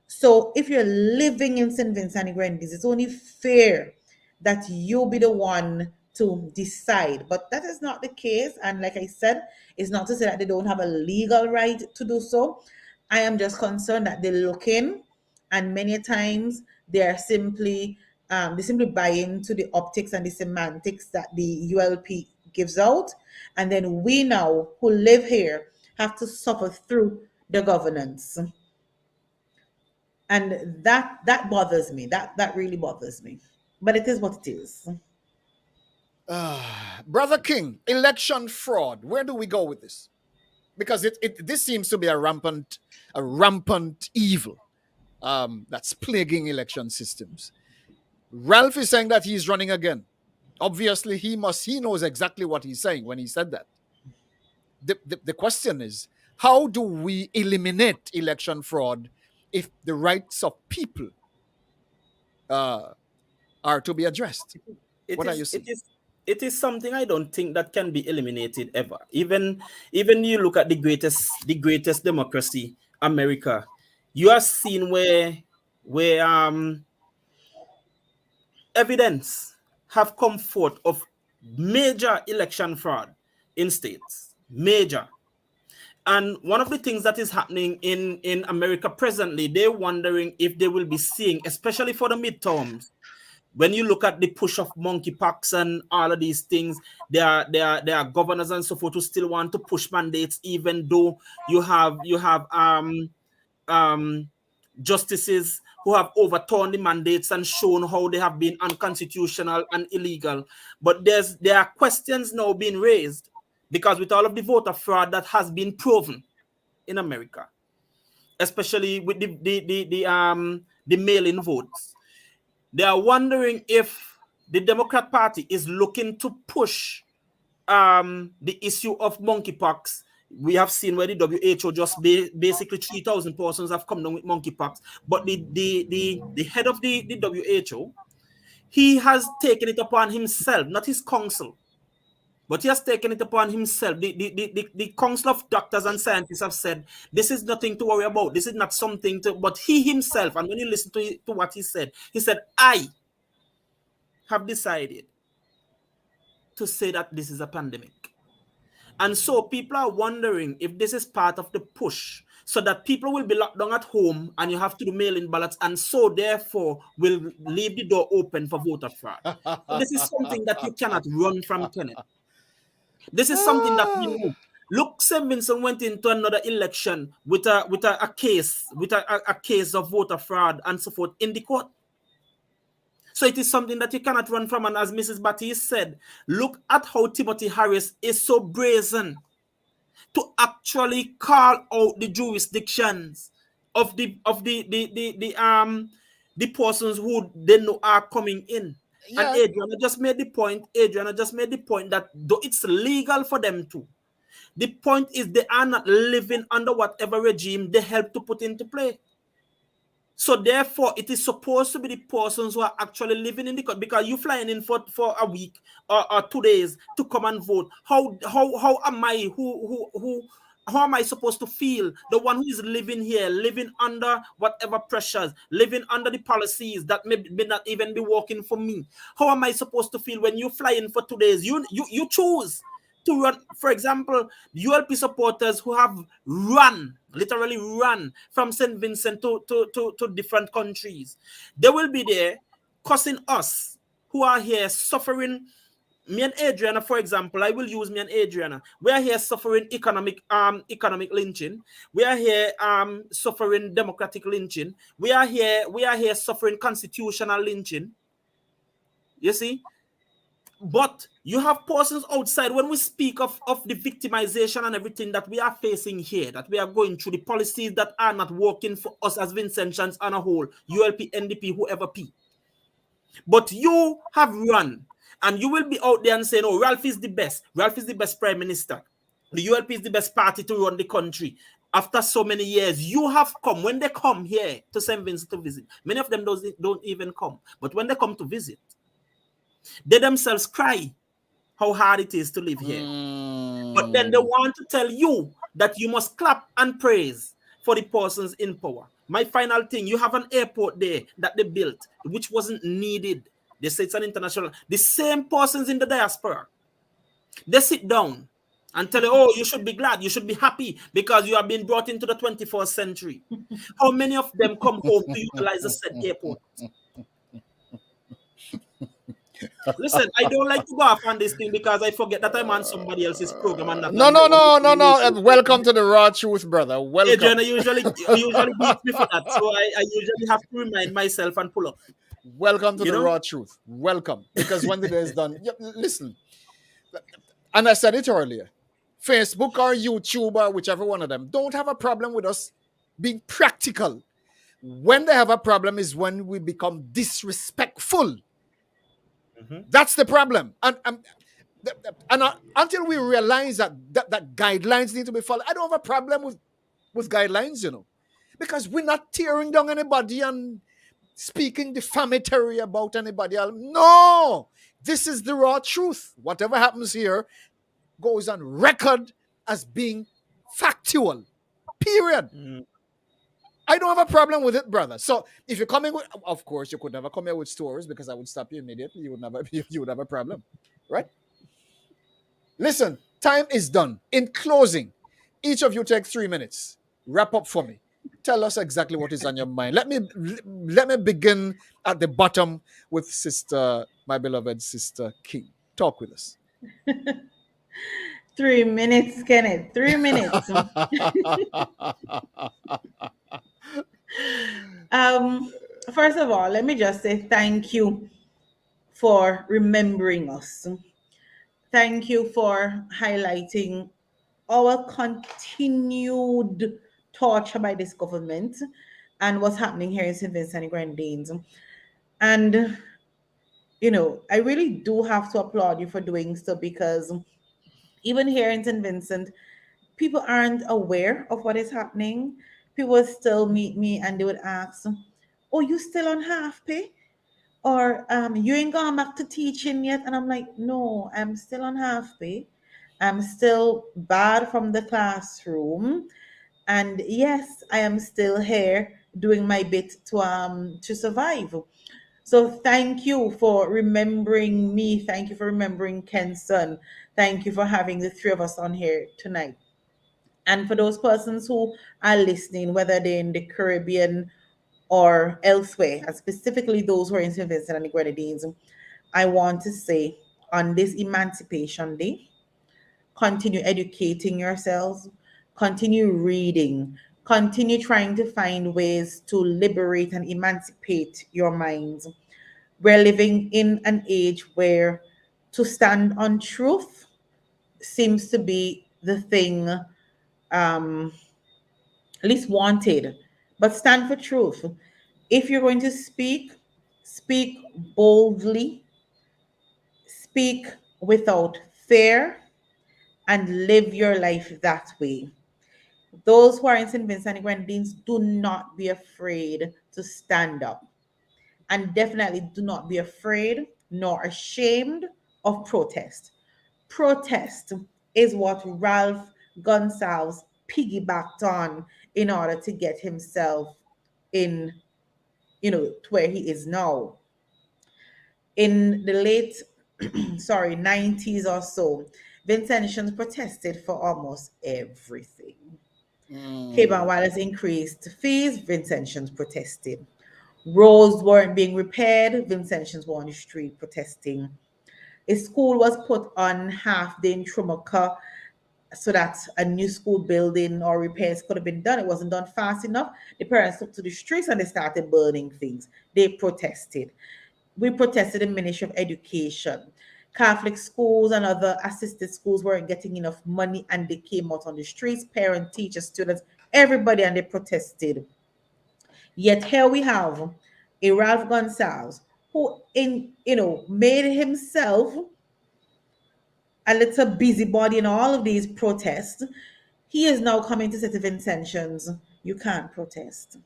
So if you're living in St. Vincent and Grenadines, it's only fair that you be the one to decide. But that is not the case. And like I said, it's not to say that they don't have a legal right to do so. I am just concerned that they look in, and many times they are simply They simply buy into the optics and the semantics that the ULP gives out. And then we now, who live here, have to suffer through the governance. And that bothers me. That really bothers me. But it is what it is. Brother King, election fraud. Where do we go with this? Because this seems to be a rampant evil that's plaguing election systems. Ralph is saying that he's running again. Obviously, he knows exactly what he's saying when he said that. The question is, how do we eliminate election fraud if the rights of people are to be addressed? What are you saying? It is something I don't think that can be eliminated ever. Even you look at the greatest democracy, America, you are seeing where evidence have come forth of major election fraud in states. Major. And one of the things that is happening in America presently, they're wondering if they will be seeing, especially for the midterms, when you look at the push of monkeypox and all of these things, there are governors and so forth who still want to push mandates, even though you have justices who have overturned the mandates and shown how they have been unconstitutional and illegal. But there are questions now being raised because with all of the voter fraud that has been proven in America, especially with the mail-in votes, they are wondering if the Democrat Party is looking to push the issue of monkeypox. We have seen where the WHO just basically 3,000 persons have come down with monkeypox. But the head of the WHO, he has taken it upon himself, not his council, but he has taken it upon himself. The council of doctors and scientists have said, this is nothing to worry about. This is not something to, but he himself, and when you listen to what he said, I have decided to say that this is a pandemic. And so people are wondering if this is part of the push so that people will be locked down at home and you have to do mail-in ballots, and so therefore will leave the door open for voter fraud. So this is something that you cannot run from, Kenneth. This is something that we know. Look, St. Vincent went into another election with a case of voter fraud and so forth in the court. So it is something that you cannot run from. And as Mrs. Baptiste said, look at how Timothy Harris is so brazen to actually call out the jurisdictions of the persons who they know are coming in. Yeah. And Adriana just made the point that though it's legal for them to, the point is they are not living under whatever regime they help to put into play. So therefore, it is supposed to be the persons who are actually living in the country, because you flying in for a week or 2 days to come and vote. How am I how am I supposed to feel? The one who is living here, living under whatever pressures, living under the policies that may not even be working for me. How am I supposed to feel when you fly in for 2 days? You choose to run. For example, ULP supporters who have literally run from St. Vincent to different countries. They will be there cussing us who are here suffering. Me and Adriana, for example, I will use me and Adriana. We are here suffering economic lynching. We are here suffering democratic lynching. We are here suffering constitutional lynching. You see? But you have persons outside. When we speak of the victimization and everything that we are facing here, that we are going through, the policies that are not working for us as Vincentians on a whole, ULP, NDP, whoever P. But you have run, and you will be out there and saying, oh, Ralph is the best. Ralph is the best prime minister. The ULP is the best party to run the country. After so many years, you have come. When they come here to St. Vincent to visit, many of them don't even come. But when they come to visit, they themselves cry how hard it is to live here. But then they want to tell you that you must clap and praise for the persons in power. My final thing, you have an airport there that they built, which wasn't needed. They say it's an international. The same persons in the diaspora, they sit down and tell you, oh, you should be glad, you should be happy because you have been brought into the 21st century. How many of them come home to utilize the said airport? Listen, I don't like to go off on this thing because I forget that I'm on somebody else's program and not No, on my no, own. no, no, no. Welcome to the raw truth, brother. Welcome. Adrian usually beats me for that, so I usually have to remind myself and pull up. Welcome to the raw truth. Welcome, because when the day is done, listen. And I said it earlier. Facebook or YouTube or whichever one of them don't have a problem with us being practical. When they have a problem is when we become disrespectful. That's the problem. And until we realize that guidelines need to be followed, I don't have a problem with guidelines, because we're not tearing down anybody and speaking defamatory about anybody else. No, this is the raw truth. Whatever happens here goes on record as being factual. Period. I don't have a problem with it, brother. So if you're coming with, of course, you could never come here with stories because I would stop you immediately. You would have a problem, right? Listen, time is done. In closing, each of you take 3 minutes. Wrap up for me. Tell us exactly what is on your mind. Let me begin at the bottom with my beloved sister King. Talk with us. 3 minutes, Kenneth. 3 minutes. First of all, let me just say thank you for remembering us. Thank you for highlighting our continued torture by this government and what's happening here in St. Vincent and Grenadines. And, I really do have to applaud you for doing so, because even here in St. Vincent, people aren't aware of what is happening. People still meet me and they would ask, "Oh, you still on half pay? Or you ain't gone back to teaching yet?" And I'm like, "No, I'm still on half pay. I'm still barred from the classroom. And yes, I am still here doing my bit to survive." So thank you for remembering me. Thank you for remembering Kenson. Thank you for having the three of us on here tonight. And for those persons who are listening, whether they're in the Caribbean or elsewhere, and specifically those who are in St. Vincent and the Grenadines, I want to say on this Emancipation Day, continue educating yourselves, continue reading, continue trying to find ways to liberate and emancipate your minds. We're living in an age where to stand on truth seems to be the thing least wanted, but stand for truth. If you're going to speak, speak boldly, speak without fear, and live your life that way. Those who are in St. Vincent and Grenadines, do not be afraid to stand up. And definitely do not be afraid nor ashamed of protest. Protest is what Ralph Gonsalves piggybacked on in order to get himself in, to where he is now. In the late, 90s or so, Vincentians protested for almost everything. Cape Wallace increased fees, Vincentians protested. Roads weren't being repaired, Vincentians were on the street protesting. A school was put on half day in Trumaka so that a new school building or repairs could have been done. It wasn't done fast enough. The parents took to the streets and they started burning things. They protested. We protested the Ministry of Education. Catholic schools and other assisted schools weren't getting enough money and they came out on the streets, parents, teachers, students, everybody, and they protested. Yet here we have a Ralph Gonsalves who made himself a little busybody in all of these protests. He is now coming to say to Vincentians, you can't protest.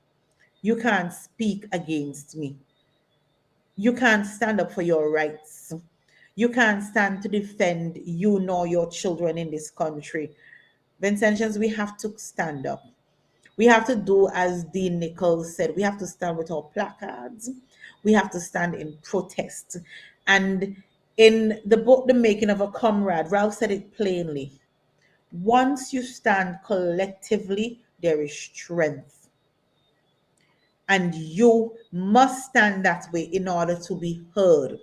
You can't speak against me. You can't stand up for your rights. You can't stand to defend you nor your children in this country. Vincentians, we have to stand up. We have to do as Dean Nichols said. We have to stand with our placards. We have to stand in protest. And in the book, The Making of a Comrade, Ralph said it plainly. Once you stand collectively, there is strength. And you must stand that way in order to be heard.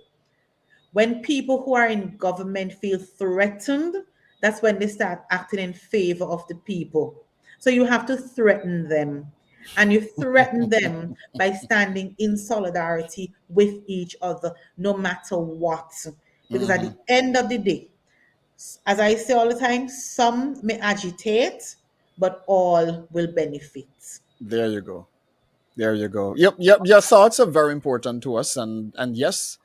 When people who are in government feel threatened, that's when they start acting in favor of the people. So you have to threaten them. And you threaten them by standing in solidarity with each other, no matter what. Because at the end of the day, as I say all the time, some may agitate, but all will benefit. There you go. There you go. Yep. Your thoughts are very important to us, and yes,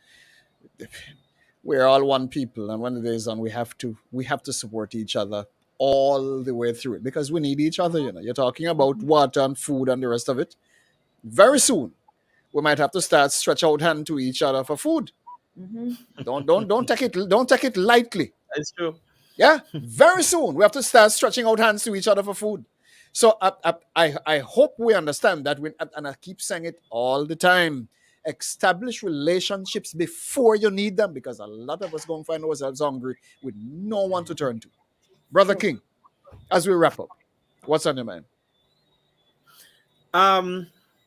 we're all one people, and when the day is on, we have to support each other all the way through it because we need each other. You're talking about water and food and the rest of it. Very soon, we might have to start stretch out hand to each other for food. Don't take it lightly. That's true. Yeah, very soon we have to start stretching out hands to each other for food. So I hope we understand that, and I keep saying it all the time. Establish relationships before you need them, because a lot of us going to find ourselves hungry with no one to turn to. Brother King, as we wrap up, what's on your mind?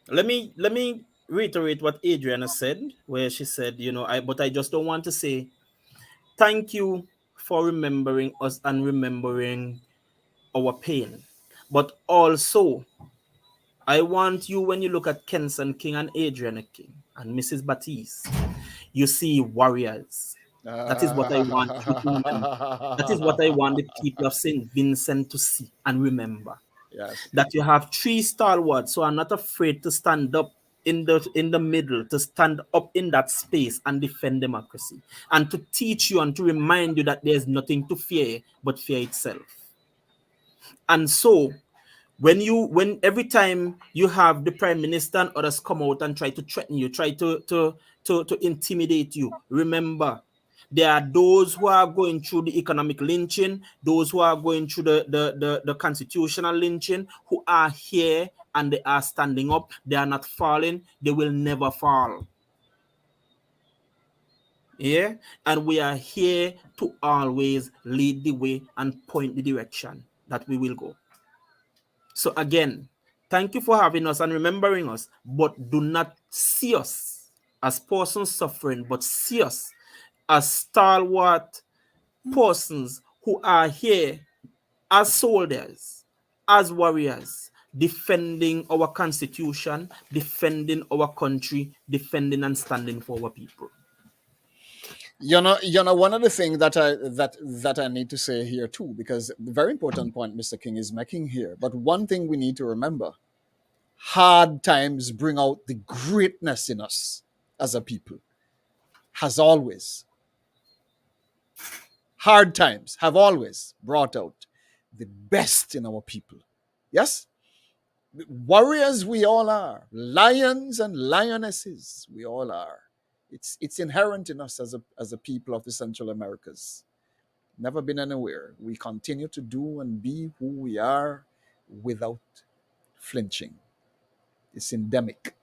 Let me reiterate what Adriana said, where she said, but I just don't want to say thank you for remembering us and remembering our pain. But also, I want you, when you look at Kenson King and Adriana King and Mrs. Batiste, you see warriors. That is what I want you to remember. That is what I want the people of St. Vincent to see and remember. Yes. That you have three stalwarts who are not afraid to stand up in the middle, to stand up in that space and defend democracy, and to teach you and to remind you that there's nothing to fear but fear itself. And so when every time you have the prime minister and others come out and try to threaten you, try to intimidate you, remember, there are those who are going through the economic lynching, those who are going through the constitutional lynching, who are here and they are standing up. They are not falling. They will never fall. Yeah? And we are here to always lead the way and point the direction that we will go. So again, thank you for having us and remembering us, but do not see us as persons suffering, but see us as stalwart persons who are here as soldiers, as warriors, defending our constitution, defending our country, defending and standing for our people. One of the things that I need to say here too, because the very important point Mr. King is making here. But one thing we need to remember: hard times bring out the greatness in us as a people. Has always. Hard times have always brought out the best in our people. Yes? Warriors we all are. Lions and lionesses we all are. It's inherent in us as a people of the Central Americas. Never been anywhere. We continue to do and be who we are without flinching. It's endemic.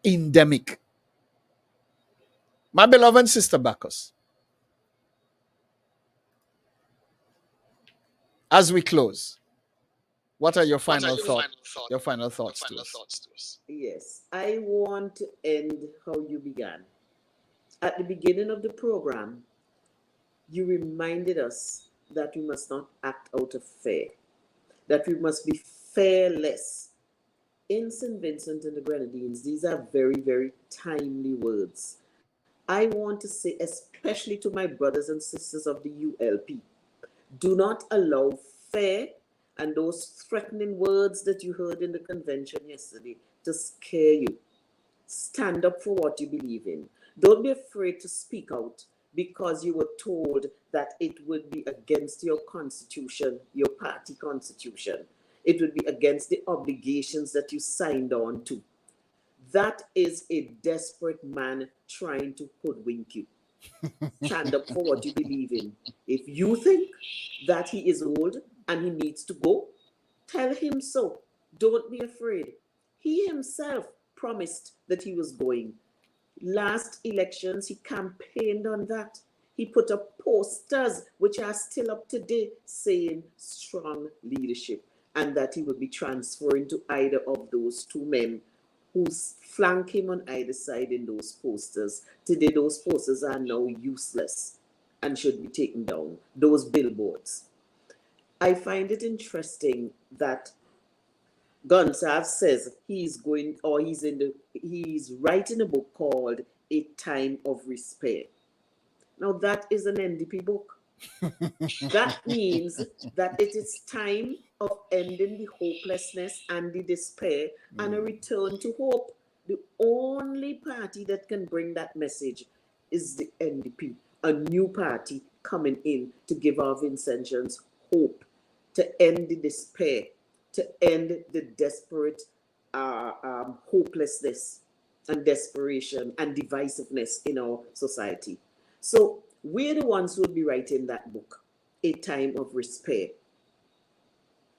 Endemic. My beloved sister Bacchus, as we close, what are your final thoughts? Your final thoughts to us? Yes, I want to end how you began. At the beginning of the program, you reminded us that we must not act out of fear, that we must be fearless. In St. Vincent and the Grenadines, these are very, very timely words. I want to say, especially to my brothers and sisters of the ULP, do not allow fear and those threatening words that you heard in the convention yesterday to scare you. Stand up for what you believe in. Don't be afraid to speak out because you were told that it would be against your constitution, your party constitution. It would be against the obligations that you signed on to. That is a desperate man trying to hoodwink you. Stand up for what you believe in. If you think that he is old and he needs to go, tell him so. Don't be afraid. He himself promised that he was going. Last elections, he campaigned on that. He put up posters, which are still up today, saying strong leadership, and that he would be transferring to either of those two men who flank him on either side in those posters. Today, those posters are now useless and should be taken down, those billboards. I find it interesting that Gonsalves says he's writing a book called A Time of Despair. Now that is an NDP book. That means that it is time of ending the hopelessness and the despair and a return to hope. The only party that can bring that message is the NDP, a new party coming in to give our Vincentians hope, to end the despair, to end the desperate hopelessness and desperation and divisiveness in our society. So we're the ones who will be writing that book, A Time of Despair.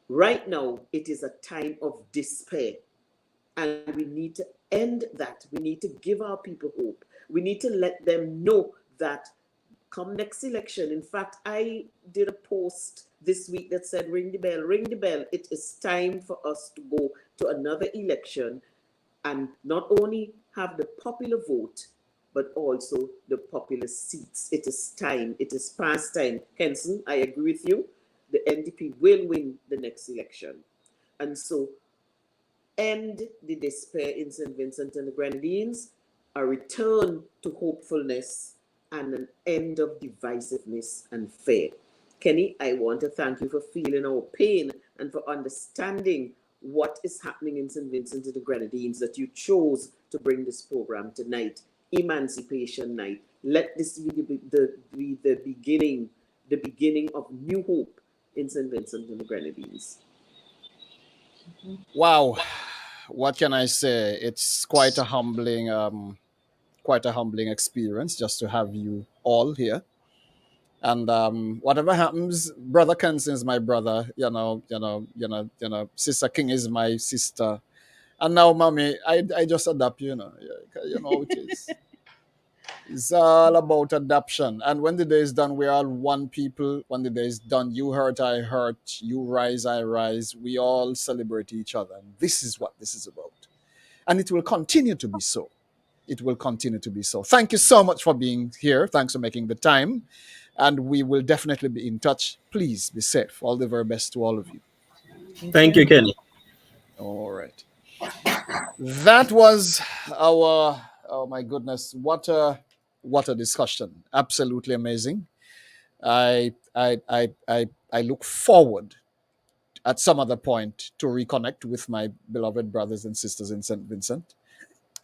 Right now, it is a time of despair. And we need to end that. We need to give our people hope. We need to let them know that come next election. In fact, I did a post this week that said, ring the bell, ring the bell. It is time for us to go to another election and not only have the popular vote, but also the popular seats. It is time. It is past time. Kenson, I agree with you. The NDP will win the next election. And so end the despair in St. Vincent and the Grenadines, a return to hopefulness, and an end of divisiveness and fear. Kenny, I want to thank you for feeling our pain and for understanding what is happening in St. Vincent and the Grenadines, that you chose to bring this program tonight, Emancipation Night. Let this be the beginning of new hope in St. Vincent and the Grenadines. Wow, what can I say? It's quite a humbling experience just to have you all here. And whatever happens, Brother Kenson is my brother. Sister King is my sister. And now, Mommy, I just adapt. You know how it is. It's all about adoption. And when the day is done, we're all one people. When the day is done, you hurt, I hurt, you rise, I rise. We all celebrate each other. And this is what this is about. And it will continue to be so. It will continue to be so. Thank you so much for being here. Thanks for making the time. And we will definitely be in touch. Please be safe. All the very best to all of you. Thank you, Kenny. All right. That was our, oh my goodness, what a discussion. Absolutely amazing. I look forward at some other point to reconnect with my beloved brothers and sisters in St. Vincent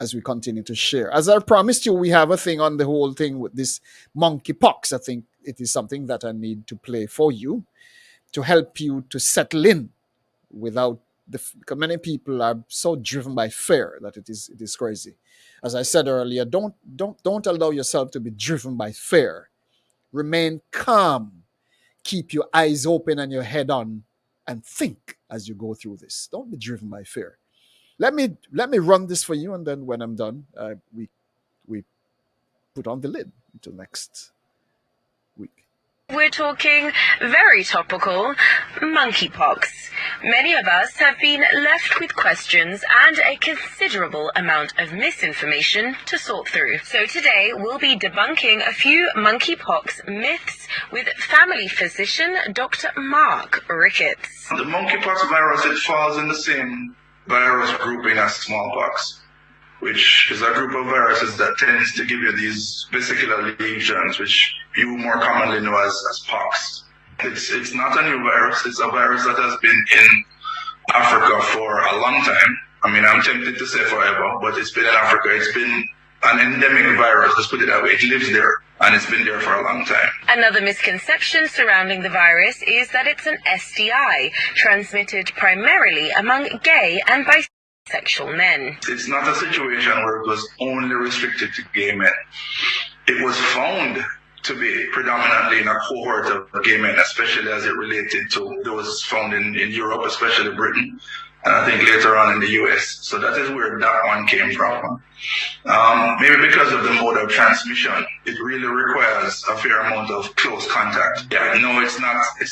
as we continue to share. As I promised you, we have a thing on the whole thing with this monkeypox. I think it is something that I need to play for you to help you to settle in without because many people are so driven by fear that it is crazy. As I said earlier, don't allow yourself to be driven by fear. Remain calm. Keep your eyes open and your head on, and think as you go through this. Don't be driven by fear. Let me run this for you, and then when I'm done, we put on the lid until next week. We're talking very topical, monkeypox. Many of us have been left with questions and a considerable amount of misinformation to sort through. So today we'll be debunking a few monkeypox myths with family physician Dr. Mark Ricketts. The monkeypox virus, it falls in the same virus grouping as smallpox, which is a group of viruses that tends to give you these vesicular lesions, which you more commonly know as pox. It's not a new virus. It's a virus that has been in Africa for a long time. I mean, I'm tempted to say forever, but it's been in Africa. It's been an endemic virus, let's put it that way. It lives there, and it's been there for a long time. Another misconception surrounding the virus is that it's an STI, transmitted primarily among gay and bisexual men. It's not a situation where it was only restricted to gay men. It was found to be predominantly in a cohort of gay men, especially as it related to those found in Europe, especially Britain, and I think later on in the US. So that is where that one came from. Maybe because of the mode of transmission, it really requires a fair amount of close contact. Yeah, no, it's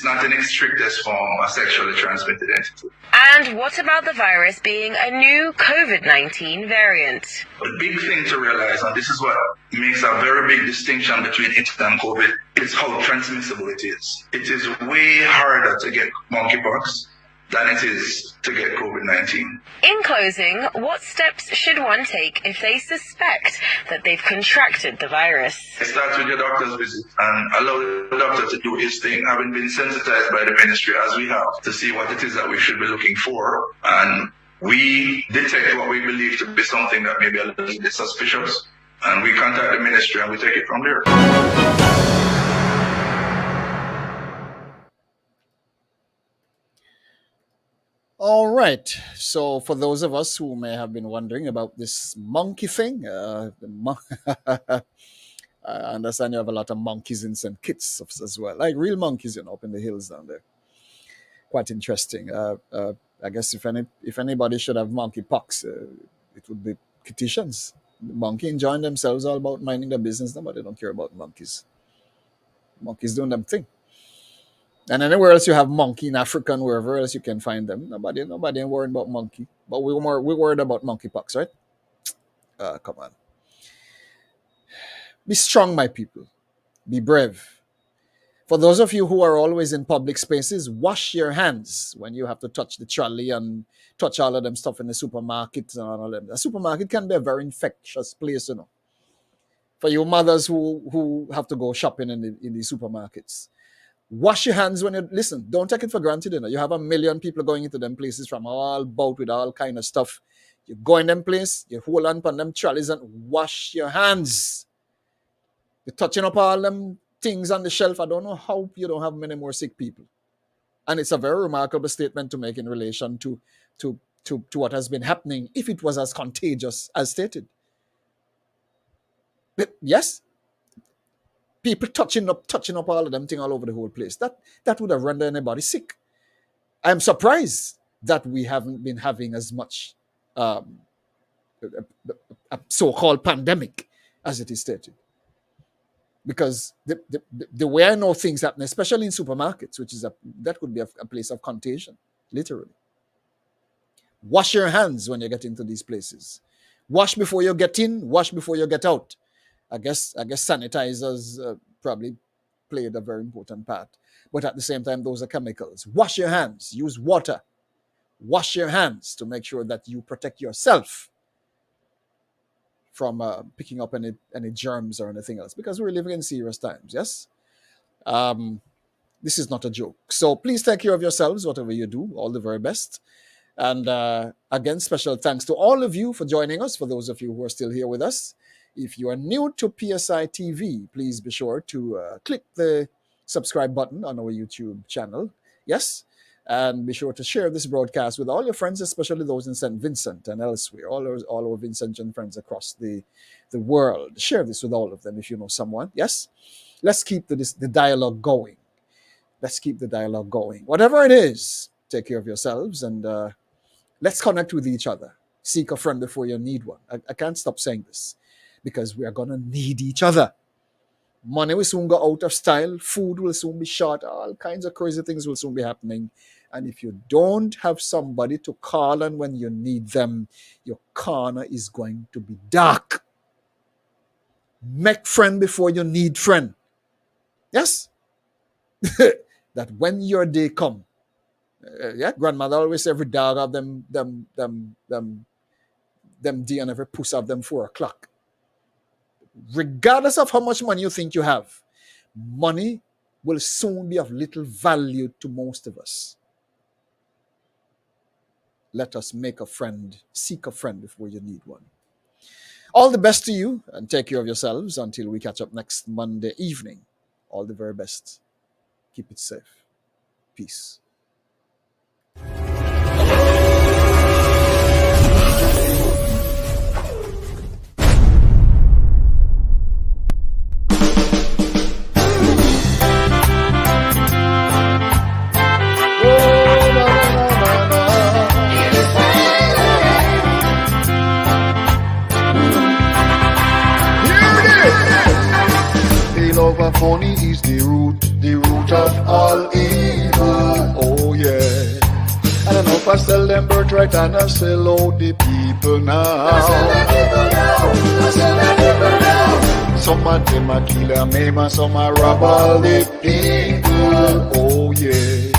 not in its strictest form a sexually transmitted entity. And what about the virus being a new COVID-19 variant? The big thing to realize, and this is what makes a very big distinction between it and COVID, is how transmissible it is. It is way harder to get monkeypox than it is to get COVID-19. In closing, what steps should one take if they suspect that they've contracted the virus? Start with your doctor's visit and allow the doctor to do his thing, having been sensitized by the ministry as we have to see what it is that we should be looking for. And we detect what we believe to be something that may be a little bit suspicious. And we contact the ministry and we take it from there. All right. So for those of us who may have been wondering about this monkey thing, I understand you have a lot of monkeys in St. Kitts as well, like real monkeys, up in the hills down there. Quite interesting. I guess if anybody should have monkeypox, it would be Kittitians. The monkey enjoying themselves, all about minding their business. Nobody don't care about monkeys. Monkeys doing them thing. And anywhere else you have monkey in Africa and wherever else you can find them, nobody ain't worried about monkey. But we're worried about monkeypox, right? Come on. Be strong, my people. Be brave. For those of you who are always in public spaces, wash your hands when you have to touch the trolley and touch all of them stuff in the supermarket and all of them. The supermarket can be a very infectious place, For you mothers who have to go shopping in the supermarkets. Wash your hands when you listen. Don't take it for granted. You have 1 million people going into them places from all about with all kind of stuff. You go in them place, you hold on them trolleys and wash your hands. You're touching up all them things on the shelf. I don't know how you don't have many more sick people. And it's a very remarkable statement to make in relation to what has been happening if it was as contagious as stated. But yes. People touching up all of them things all over the whole place. That would have rendered anybody sick. I'm surprised that we haven't been having as much a so-called pandemic as it is stated. Because the way I know things happen, especially in supermarkets, that could be a place of contagion, literally. Wash your hands when you get into these places. Wash before you get in, wash before you get out. I guess sanitizers probably played a very important part. But at the same time, those are chemicals. Wash your hands. Use water. Wash your hands to make sure that you protect yourself from picking up any germs or anything else. Because we're living in serious times, yes? This is not a joke. So please take care of yourselves, whatever you do. All the very best. And again, special thanks to all of you for joining us, for those of you who are still here with us. If you are new to PSI TV, please be sure to click the subscribe button on our YouTube channel. Yes. And be sure to share this broadcast with all your friends, especially those in St. Vincent and elsewhere, all our Vincentian friends across the world. Share this with all of them if you know someone. Yes. Let's keep the dialogue going. Let's keep the dialogue going. Whatever it is, take care of yourselves and let's connect with each other. Seek a friend before you need one. I can't stop saying this. Because we are going to need each other. Money will soon go out of style. Food will soon be short. All kinds of crazy things will soon be happening. And if you don't have somebody to call on when you need them, your corner is going to be dark. Make friend before you need friend. Yes? That when your day come, grandmother always say every dog have them day and every puss have them 4 o'clock. Regardless of how much money you think you have, money will soon be of little value to most of us. Let us make a friend, seek a friend before you need one. All the best to you and take care of yourselves until we catch up next Monday evening. All the very best. Keep it safe. Peace. love of money is the root of all evil. Oh yeah. And enough I sell them birthright and I sell out the people now. Some of them a kill and maim and some a rob all the people. Oh yeah.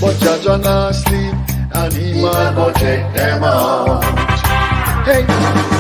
But Jaja not sleep and he man go check them out. Hey.